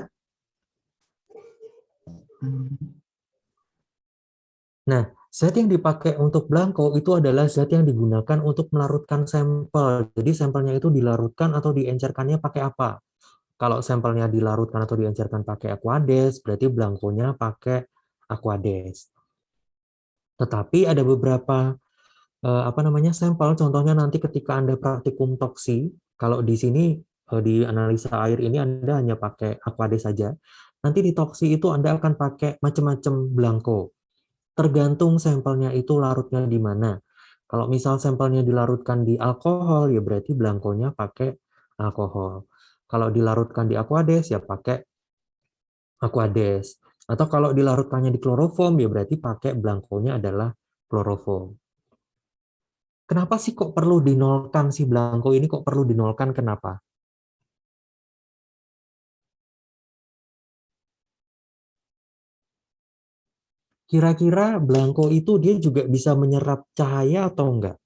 Nah, zat yang dipakai untuk blanko itu adalah zat yang digunakan untuk melarutkan sampel. Jadi sampelnya itu dilarutkan atau diencerkannya pakai apa? Kalau sampelnya dilarutkan atau diencerkan pakai aquades, berarti blankonya pakai aquades. Tetapi ada beberapa sampel, contohnya nanti ketika Anda praktikum toksi, kalau di sini di analisa air ini Anda hanya pakai aquades saja. Nanti di toksi itu Anda akan pakai macam-macam blanko. Tergantung sampelnya itu larutnya di mana. Kalau misal sampelnya dilarutkan di alkohol, ya berarti blankonya pakai alkohol. Kalau dilarutkan di aquades, ya pakai aquades. Atau kalau dilarutkannya di kloroform, ya berarti pakai blankonya adalah kloroform. Kenapa sih kok perlu dinolkan si blanko ini? Kok perlu dinolkan? Kenapa? Kira-kira blanko itu dia juga bisa menyerap cahaya atau enggak?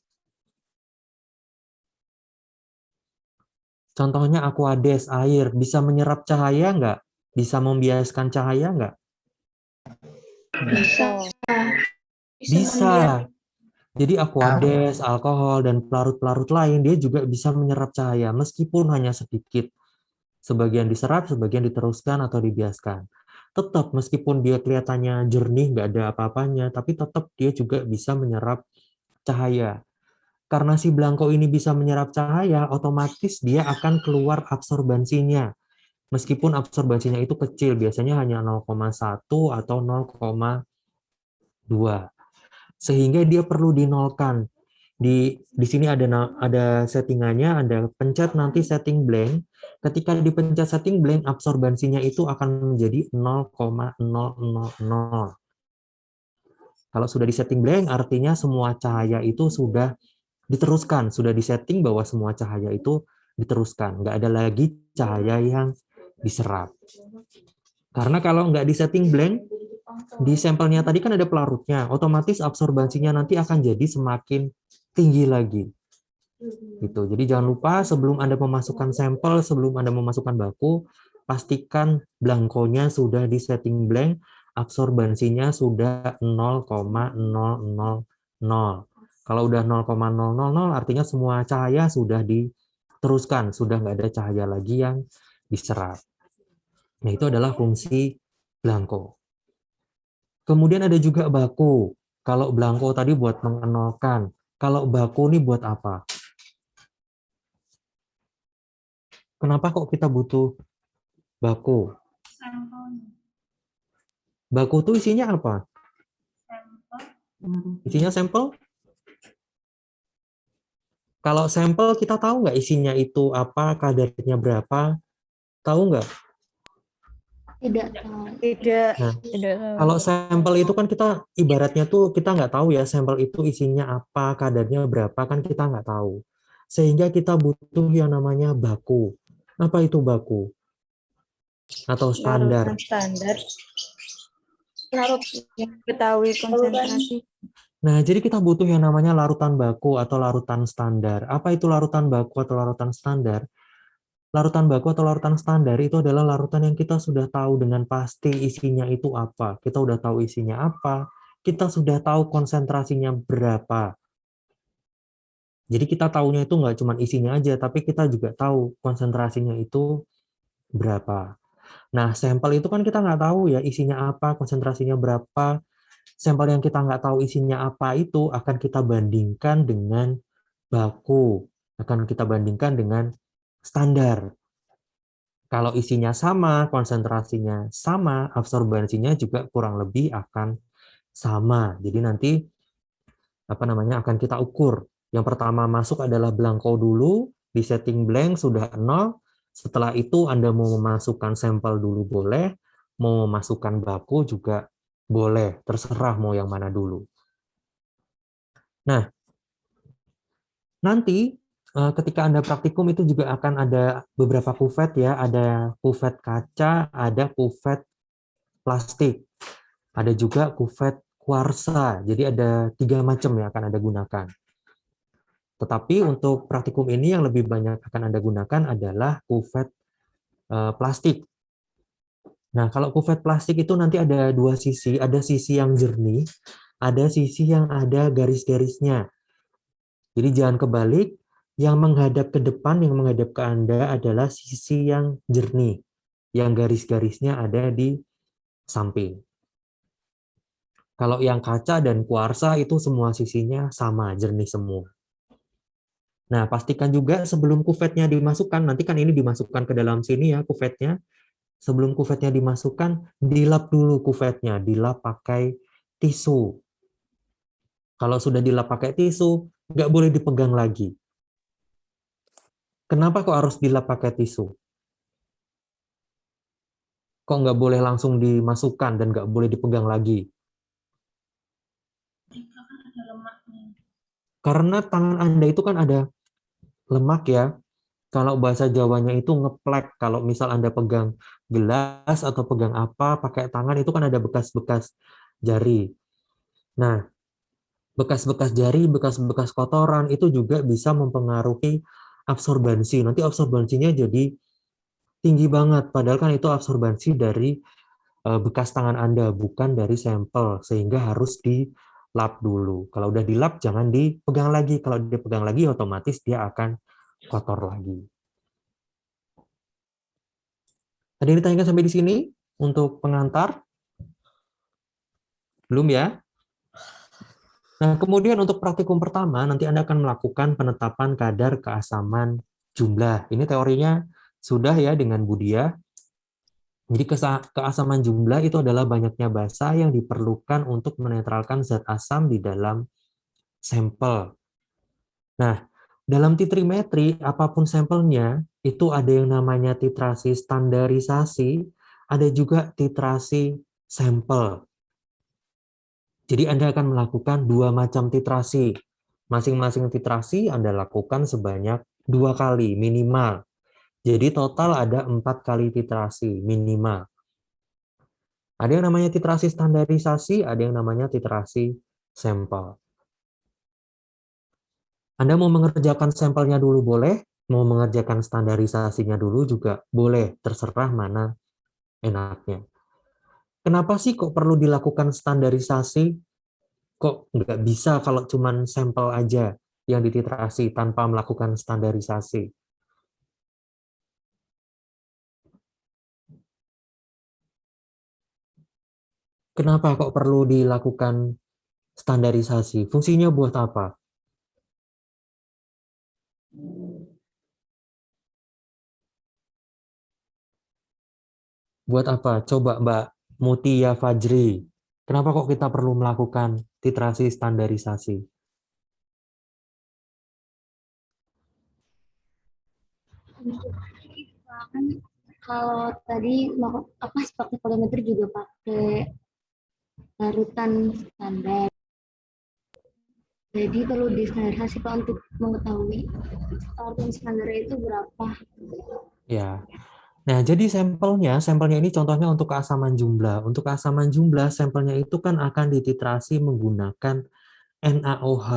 Contohnya aquades, air, bisa menyerap cahaya enggak? Bisa membiaskan cahaya enggak? Bisa. Bisa. Jadi aquades, alkohol, dan pelarut-pelarut lain, dia juga bisa menyerap cahaya, meskipun hanya sedikit. Sebagian diserap, sebagian diteruskan atau dibiaskan. Tetap, meskipun dia kelihatannya jernih, nggak ada apa-apanya, tapi tetap dia juga bisa menyerap cahaya. Karena si blanko ini bisa menyerap cahaya, otomatis dia akan keluar absorbansinya. Meskipun absorbansinya itu kecil, biasanya hanya 0,1 atau 0,2. Sehingga dia perlu dinolkan. Di sini ada settingannya, Anda pencet nanti setting blank. Ketika dipencet setting blank, absorbansinya itu akan menjadi 0,000. Kalau sudah di setting blank, artinya semua cahaya itu sudah diteruskan, sudah disetting bahwa semua cahaya itu diteruskan. Nggak ada lagi cahaya yang diserap. Karena kalau nggak di setting blank, di sampelnya tadi kan ada pelarutnya, otomatis absorbansinya nanti akan jadi semakin tinggi lagi. Gitu. Jadi jangan lupa sebelum Anda memasukkan sampel, sebelum Anda memasukkan baku, pastikan blankonya sudah di setting blank, absorbansinya sudah 0,000. Kalau udah 0,000 artinya semua cahaya sudah diteruskan, sudah nggak ada cahaya lagi yang diserap. Nah, itu adalah fungsi blanko. Kemudian ada juga baku. Kalau blanko tadi buat mengenalkan. Kalau baku ini buat apa? Kenapa kok kita butuh baku? Baku itu isinya apa? Isinya sampel? Kalau sampel kita tahu nggak isinya itu apa, kadarnya berapa? Tahu nggak? Tidak tahu. Tidak. Nah, Tidak tahu. kalau sampel itu kan kita ibaratnya tuh kita nggak tahu ya sampel itu isinya apa, kadarnya berapa kan kita nggak tahu. Sehingga kita butuh yang namanya baku. Apa itu baku? Atau standar. Larutan standar. Larut yang ketahui konsentrasi. Nah, jadi kita butuh yang namanya larutan baku atau larutan standar. Apa itu larutan baku atau larutan standar? Larutan baku atau larutan standar itu adalah larutan yang kita sudah tahu dengan pasti isinya itu apa. Kita sudah tahu isinya apa, kita sudah tahu konsentrasinya berapa. Jadi kita tahunya itu nggak cuma isinya aja, tapi kita juga tahu konsentrasinya itu berapa. Nah, sampel itu kan kita nggak tahu ya isinya apa, konsentrasinya berapa. Sampel yang kita nggak tahu isinya apa itu akan kita bandingkan dengan baku, akan kita bandingkan dengan standar. Kalau isinya sama, konsentrasinya sama, absorbansinya juga kurang lebih akan sama. Jadi nanti akan kita ukur. Yang pertama masuk adalah blanko dulu, di setting blank sudah 0. Setelah itu Anda mau memasukkan sampel dulu boleh, mau memasukkan baku juga boleh, terserah mau yang mana dulu. Nah, nanti ketika Anda praktikum itu juga akan ada beberapa kuvet ya, ada kuvet kaca, ada kuvet plastik, ada juga kuvet kuarsa. Jadi ada 3 macam yang akan Anda gunakan. Tetapi untuk praktikum ini yang lebih banyak akan Anda gunakan adalah kuvet plastik. Nah, kalau kuvet plastik itu nanti ada 2 sisi, ada sisi yang jernih, ada sisi yang ada garis-garisnya. Jadi jangan kebalik, yang menghadap ke depan, yang menghadap ke Anda adalah sisi yang jernih, yang garis-garisnya ada di samping. Kalau yang kaca dan kuarsa itu semua sisinya sama, jernih semua. Nah, pastikan juga sebelum kuvetnya dimasukkan, nanti kan ini dimasukkan ke dalam sini ya kuvetnya. Sebelum kuvetnya dimasukkan, dilap dulu kuvetnya, dilap pakai tisu. Kalau sudah dilap pakai tisu, nggak boleh dipegang lagi. Kenapa kok harus dilap pakai tisu? Kok nggak boleh langsung dimasukkan dan nggak boleh dipegang lagi? Ada lemaknya. Karena tangan Anda itu kan ada lemak ya. Kalau bahasa Jawanya itu ngeplek. Kalau misal Anda pegang gelas atau pegang apa, pakai tangan itu kan ada bekas-bekas jari. Nah, bekas-bekas jari, bekas-bekas kotoran itu juga bisa mempengaruhi absorbansi. Nanti absorbansinya jadi tinggi banget, padahal kan itu absorbansi dari bekas tangan Anda, bukan dari sampel, sehingga harus dilap dulu. Kalau udah dilap, jangan dipegang lagi. Kalau dipegang lagi, otomatis dia akan kotor lagi. Ada yang ditanyakan sampai di sini untuk pengantar? Belum ya? Nah, kemudian untuk praktikum pertama, nanti Anda akan melakukan penetapan kadar keasaman jumlah. Ini teorinya sudah ya dengan Budia. Jadi keasaman jumlah itu adalah banyaknya basa yang diperlukan untuk menetralkan zat asam di dalam sampel. Nah, dalam titrimetri, apapun sampelnya, itu ada yang namanya titrasi standarisasi, ada juga titrasi sampel. Jadi Anda akan melakukan 2 macam titrasi. Masing-masing titrasi Anda lakukan sebanyak 2 kali minimal. Jadi total ada 4 kali titrasi minimal. Ada yang namanya titrasi standarisasi, ada yang namanya titrasi sampel. Anda mau mengerjakan sampelnya dulu boleh, mau mengerjakan standarisasinya dulu juga boleh, terserah mana enaknya. Kenapa sih kok perlu dilakukan standarisasi? Kok nggak bisa kalau cuman sampel aja yang dititrasi tanpa melakukan standarisasi? Kenapa kok perlu dilakukan standarisasi? Fungsinya buat apa? Buat apa? Coba Mbak Mutia Fajri. Kenapa kok kita perlu melakukan titrasi standarisasi? Kalau tadi pakai polimeter juga pakai larutan standar. Jadi perlu distandarisasi Pak untuk mengetahui larutan standarnya itu berapa. Ya. Nah, jadi sampelnya ini contohnya untuk keasaman jumlah. Untuk keasaman jumlah, sampelnya itu kan akan dititrasi menggunakan NaOH.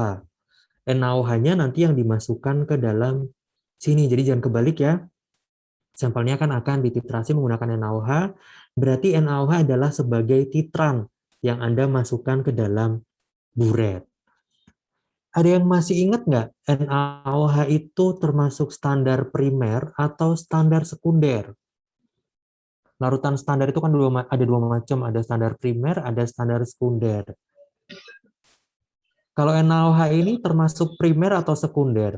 NaOH-nya nanti yang dimasukkan ke dalam sini. Jadi jangan kebalik ya. Sampelnya kan akan dititrasi menggunakan NaOH, berarti NaOH adalah sebagai titran yang Anda masukkan ke dalam buret. Ada yang masih ingat nggak NaOH itu termasuk standar primer atau standar sekunder? Larutan standar itu kan ada dua macam, ada standar primer, ada standar sekunder. Kalau NaOH ini termasuk primer atau sekunder?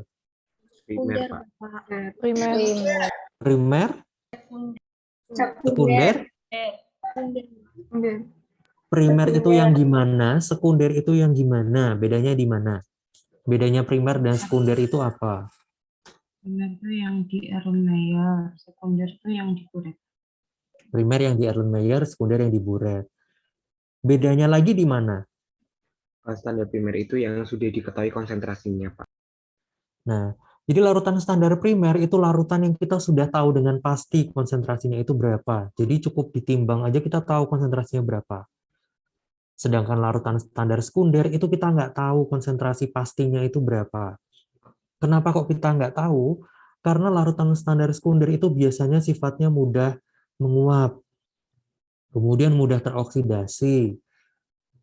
Primer, Pak. Primer. Primer, sekunder. Primer itu yang gimana? Sekunder itu yang gimana? Bedanya di mana? Bedanya primer dan sekunder itu apa? Primer itu yang di Erlenmeyer, sekunder itu yang di buret. Primer yang di Erlenmeyer, sekunder yang di buret. Bedanya lagi di mana? Standar primer itu yang sudah diketahui konsentrasinya, Pak. Nah, jadi larutan standar primer itu larutan yang kita sudah tahu dengan pasti konsentrasinya itu berapa. Jadi cukup ditimbang aja kita tahu konsentrasinya berapa. Sedangkan larutan standar sekunder itu kita nggak tahu konsentrasi pastinya itu berapa. Kenapa kok kita nggak tahu? Karena larutan standar sekunder itu biasanya sifatnya mudah menguap, kemudian mudah teroksidasi,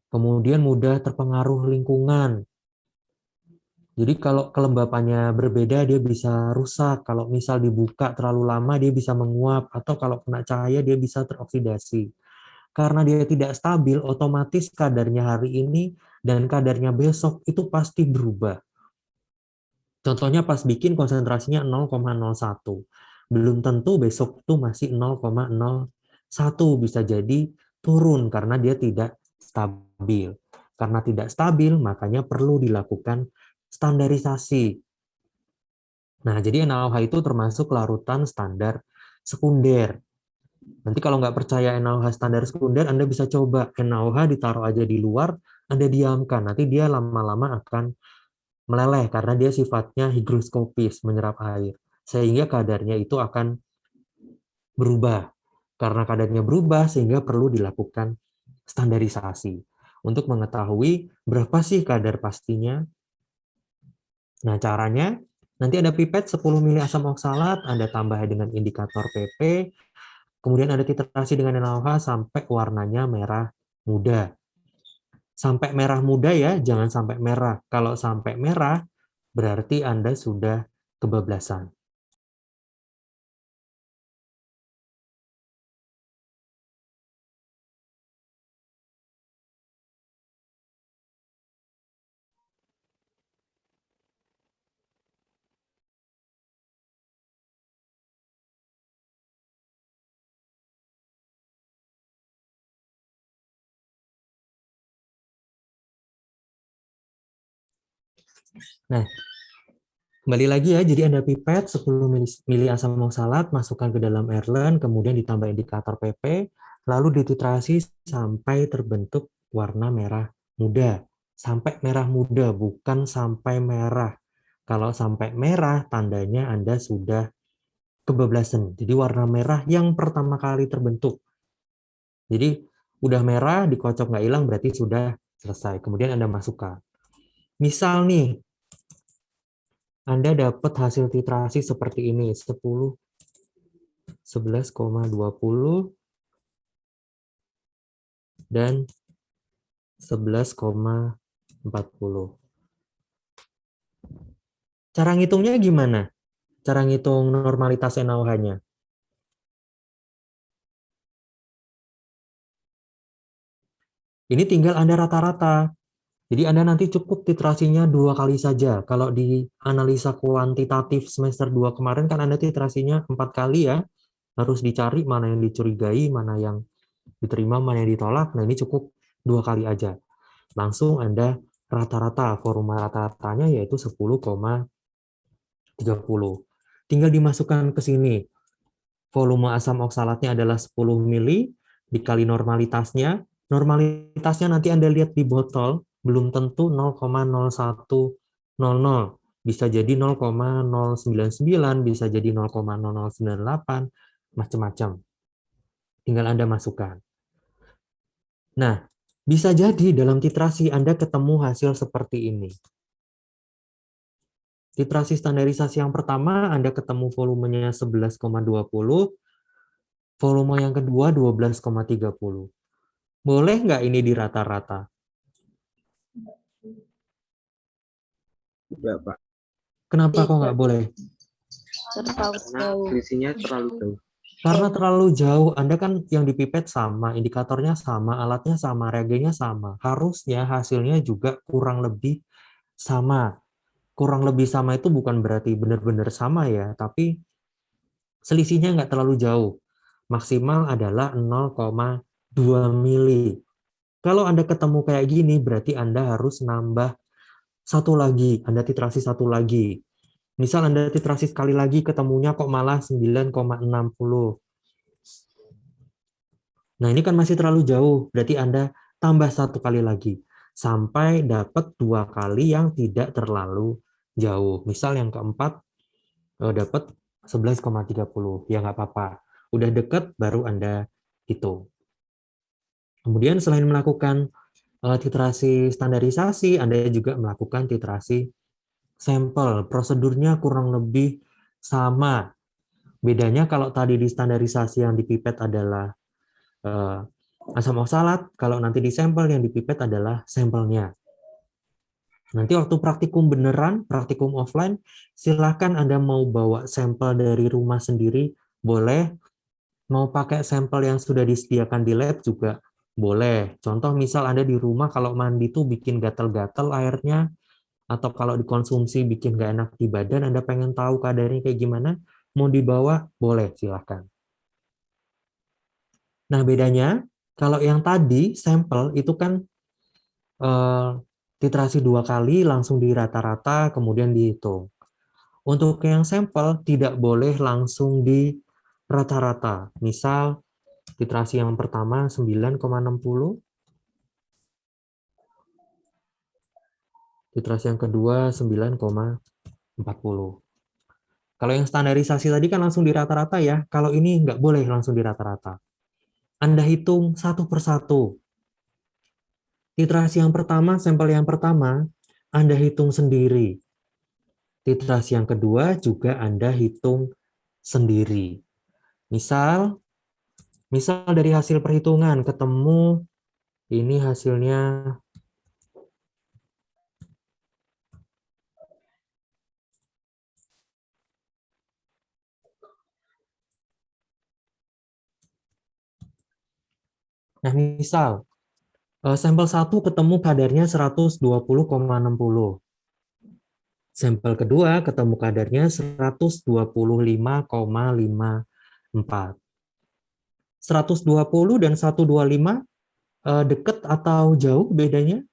kemudian mudah terpengaruh lingkungan. Jadi kalau kelembapannya berbeda, dia bisa rusak. Kalau misal dibuka terlalu lama, dia bisa menguap. Atau kalau kena cahaya, dia bisa teroksidasi. Karena dia tidak stabil, otomatis kadarnya hari ini dan kadarnya besok itu pasti berubah. Contohnya pas bikin konsentrasinya 0,01. Belum tentu besok itu masih 0,01. Bisa jadi turun karena dia tidak stabil. Karena tidak stabil, makanya perlu dilakukan standarisasi. Nah, jadi NaOH itu termasuk larutan standar sekunder. Nanti kalau nggak percaya NaOH standar sekunder, Anda bisa coba NaOH ditaruh aja di luar, Anda diamkan. Nanti dia lama-lama akan meleleh karena dia sifatnya higroskopis, menyerap air. Sehingga kadarnya itu akan berubah. Karena kadarnya berubah, sehingga perlu dilakukan standarisasi. Untuk mengetahui berapa sih kadar pastinya. Nah, caranya, nanti ada pipet 10 mili asam oksalat, Anda tambah dengan indikator PP, kemudian ada titrasi dengan NaOH sampai warnanya merah muda. Sampai merah muda ya, jangan sampai merah. Kalau sampai merah, berarti Anda sudah kebablasan. Nah, kembali lagi ya, jadi Anda pipet 10 mili asam oksalat, masukkan ke dalam Erlen, kemudian ditambah indikator PP, lalu dititrasi sampai terbentuk warna merah muda. Sampai merah muda, bukan sampai merah. Kalau sampai merah, tandanya Anda sudah kebablasan. Jadi warna merah yang pertama kali terbentuk. Jadi udah merah, dikocok nggak hilang, berarti sudah selesai. Kemudian Anda masukkan. Misal nih, Anda dapat hasil titrasi seperti ini, 10, 11,20, dan 11,40. Cara ngitungnya gimana? Cara ngitung normalitas NaOH-nya? Ini tinggal Anda rata-rata. Jadi Anda nanti cukup titrasinya 2 kali saja. Kalau di analisa kuantitatif semester 2 kemarin kan Anda titrasinya 4 kali ya. Harus dicari mana yang dicurigai, mana yang diterima, mana yang ditolak. Nah ini cukup 2 kali aja. Langsung Anda rata-rata, formula rata-ratanya yaitu 10,30. Tinggal dimasukkan ke sini. volume asam oksalatnya adalah 10 mili, dikali normalitasnya. Normalitasnya nanti Anda lihat di botol, belum tentu 0,0100. Bisa jadi 0,099, bisa jadi 0,0098, macam-macam. Tinggal Anda masukkan. Nah, bisa jadi dalam titrasi Anda ketemu hasil seperti ini. Titrasi standarisasi yang pertama, Anda ketemu volumenya 11,20, volume yang kedua 12,30. Boleh nggak ini di rata-rata? Enggak, Pak. Kenapa kok nggak boleh? Karena selisihnya terlalu jauh. Karena terlalu jauh, Anda kan yang dipipet sama, indikatornya sama, alatnya sama, reagennya sama. Harusnya hasilnya juga kurang lebih sama. Kurang lebih sama itu bukan berarti benar-benar sama ya, tapi selisihnya nggak terlalu jauh. Maksimal adalah 0,2 mili. Kalau Anda ketemu kayak gini, berarti Anda harus nambah satu lagi, Anda titrasi satu lagi. Misal Anda titrasi sekali lagi, ketemunya kok malah 9,60. Nah, ini kan masih terlalu jauh, berarti Anda tambah satu kali lagi, sampai dapat 2 kali yang tidak terlalu jauh. Misal yang keempat, dapat 11,30, ya nggak apa-apa. Udah deket, baru Anda hitung. Kemudian selain melakukan titrasi standarisasi, Anda juga melakukan titrasi sampel. Prosedurnya kurang lebih sama. Bedanya kalau tadi di standarisasi yang dipipet adalah asam oksalat, kalau nanti di sampel yang dipipet adalah sampelnya. Nanti waktu praktikum beneran, praktikum offline, silakan Anda mau bawa sampel dari rumah sendiri, boleh. Mau pakai sampel yang sudah disediakan di lab juga boleh. Contoh misal Anda di rumah kalau mandi tuh bikin gatal-gatal airnya, atau kalau dikonsumsi bikin nggak enak di badan, Anda pengen tahu kadarnya kayak gimana, mau dibawa, boleh, silahkan. Nah, bedanya, kalau yang tadi, sampel, itu kan titrasi 2 kali, langsung di rata-rata, kemudian dihitung. Untuk yang sampel, tidak boleh langsung di rata-rata. Misal, titrasi yang pertama 9,60, titrasi yang kedua 9,40. Kalau yang standarisasi tadi kan langsung di rata-rata ya, kalau ini nggak boleh langsung di rata-rata. Anda hitung satu persatu. Titrasi yang pertama, sampel yang pertama, Anda hitung sendiri. Titrasi yang kedua juga Anda hitung sendiri. Misal dari hasil perhitungan ketemu ini hasilnya Nah, misal sampel 1 ketemu kadarnya 120,60. Sampel kedua ketemu kadarnya 125,54. 120 dan 125 dekat atau jauh bedanya?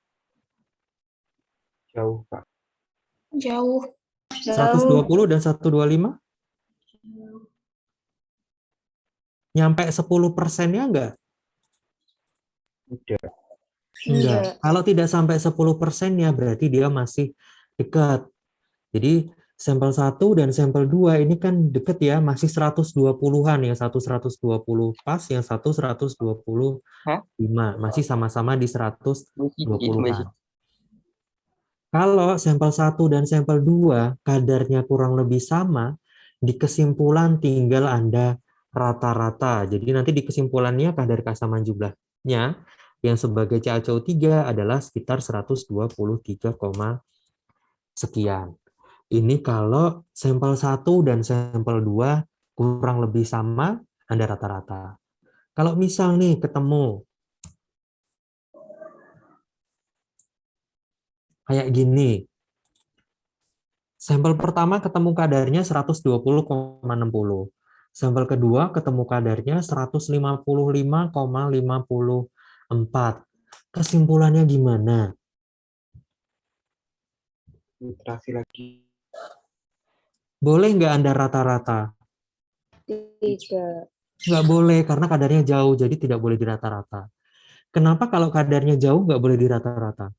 Jauh, Pak. Jauh. 120 dan 125? Nyampe 10%-nya enggak? Udah. Enggak. Kalau tidak sampai 10%-nya berarti dia masih dekat. Jadi sampel 1 dan sampel 2 ini kan dekat ya, masih 120-an, yang satu 120 pas, yang satu 125. Masih sama-sama di 120-an. Kalau sampel 1 dan sampel 2 kadarnya kurang lebih sama, di kesimpulan tinggal Anda rata-rata. Jadi nanti di kesimpulannya kadar keasaman jumlahnya yang sebagai CaCO3 adalah sekitar 123, sekian. Ini kalau sampel 1 dan sampel 2 kurang lebih sama, Anda rata-rata. Kalau misal nih ketemu kayak gini, sampel pertama ketemu kadarnya 120,60. Sampel kedua ketemu kadarnya 155,54. Kesimpulannya gimana? Titrasi lagi. Boleh nggak Anda rata-rata? Tidak. Nggak boleh, karena kadarnya jauh, jadi tidak boleh dirata-rata. Kenapa kalau kadarnya jauh nggak boleh dirata-rata?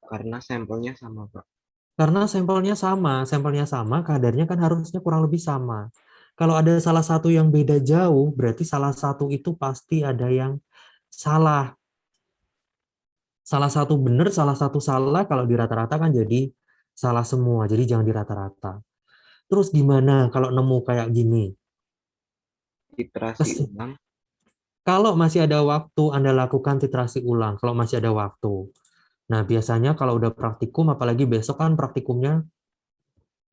Karena sampelnya sama, Pak. Karena sampelnya sama, kadarnya kan harusnya kurang lebih sama. Kalau ada salah satu yang beda jauh, berarti salah satu itu pasti ada yang salah. Salah satu benar, salah satu salah, kalau dirata-rata kan jadi salah semua, jadi jangan dirata-rata. Terus gimana kalau nemu kayak gini? Titrasi ulang. Kalau masih ada waktu, Anda lakukan titrasi ulang, kalau masih ada waktu. Nah, biasanya kalau udah praktikum, apalagi besok kan praktikumnya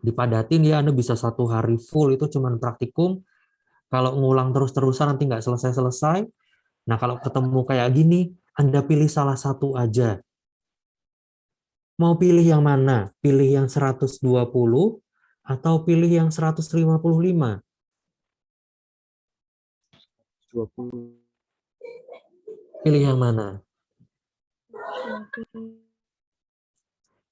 dipadatin ya, Anda bisa 1 hari full itu cuman praktikum. Kalau ngulang terus-terusan nanti nggak selesai-selesai. Nah, kalau ketemu kayak gini, Anda pilih salah satu aja. Mau pilih yang mana? Pilih yang 120 atau pilih yang 155? 20. Pilih yang mana?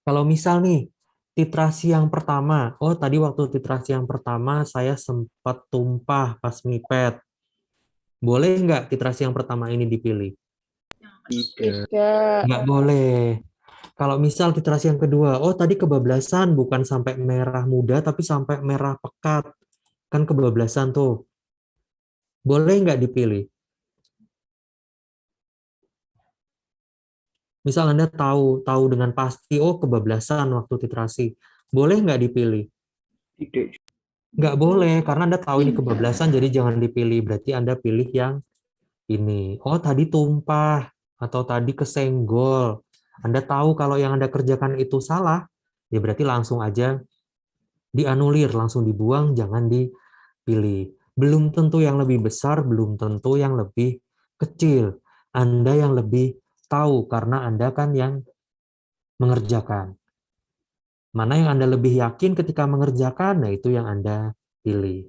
Kalau misal nih, titrasi yang pertama, oh tadi waktu titrasi yang pertama saya sempat tumpah pas mipet. Boleh nggak titrasi yang pertama ini dipilih? Tidak. Nggak boleh. Kalau misal titrasi yang kedua, oh tadi kebablasan bukan sampai merah muda tapi sampai merah pekat. Kan kebablasan tuh. Boleh nggak dipilih? Misal Anda tahu dengan pasti, oh kebablasan waktu titrasi. Boleh nggak dipilih? Tidak. Nggak boleh, karena Anda tahu ini kebablasan, jadi jangan dipilih. Berarti Anda pilih yang ini. Oh, tadi tumpah, atau tadi kesenggol. Anda tahu kalau yang Anda kerjakan itu salah, ya berarti langsung aja dianulir, langsung dibuang, jangan dipilih. Belum tentu yang lebih besar, belum tentu yang lebih kecil. Anda yang lebih tahu, karena Anda kan yang mengerjakan. Mana yang Anda lebih yakin ketika mengerjakan, nah itu yang Anda pilih.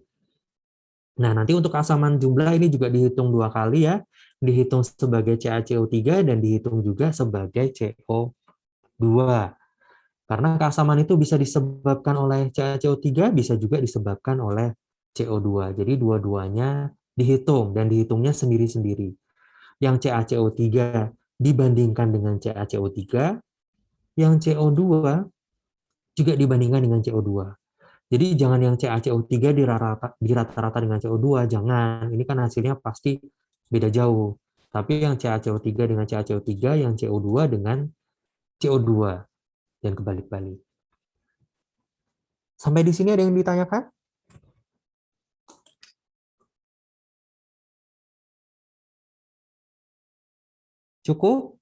Nah, nanti untuk keasaman jumlah ini juga dihitung 2 kali ya. Dihitung sebagai CaCO3 dan dihitung juga sebagai CO2. Karena keasaman itu bisa disebabkan oleh CaCO3, bisa juga disebabkan oleh CO2. Jadi dua-duanya dihitung dan dihitungnya sendiri-sendiri. Yang CaCO3 dibandingkan dengan CaCO3, yang CO2 juga dibandingkan dengan CO2. Jadi jangan yang CaCO3 dirata-rata dengan CO2, jangan. Ini kan hasilnya pasti beda jauh. Tapi yang CaCO3 dengan CaCO3, yang CO2 dengan CO2, dan kebalik-balik. Sampai di sini ada yang ditanyakan? Cukup?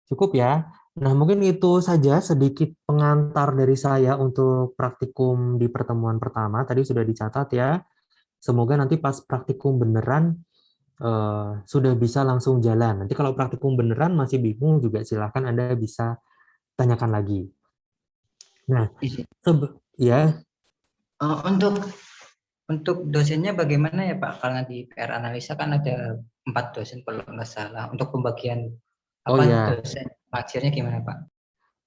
Cukup ya? Nah, mungkin itu saja sedikit pengantar dari saya untuk praktikum di pertemuan pertama. Tadi sudah dicatat ya. Semoga nanti pas praktikum beneran sudah bisa langsung jalan. Nanti kalau praktikum beneran masih bingung juga silahkan Anda bisa tanyakan lagi. Nah, ya. Untuk dosennya bagaimana ya Pak? Kalau nanti PR analisa kan ada 4 dosen kalau nggak salah. Untuk pembagian dosen akhirnya gimana Pak?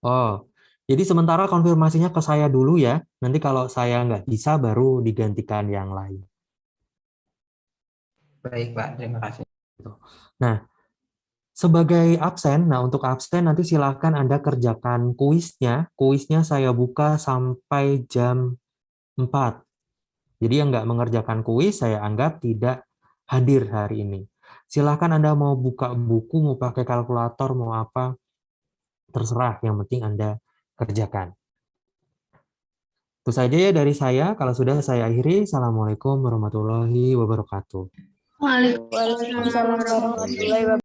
Oh, jadi sementara konfirmasinya ke saya dulu ya. Nanti kalau saya nggak bisa baru digantikan yang lain. Baik Pak, terima kasih. Nah, sebagai absen, untuk absen nanti silakan Anda kerjakan kuisnya. Kuisnya saya buka sampai jam 4. Jadi yang nggak mengerjakan kuis, saya anggap tidak hadir hari ini. Silakan Anda mau buka buku, mau pakai kalkulator, mau apa, terserah. Yang penting Anda kerjakan. Itu saja ya dari saya. Kalau sudah saya akhiri. Assalamualaikum warahmatullahi wabarakatuh. Waalaikumsalam warahmatullahi wabarakatuh.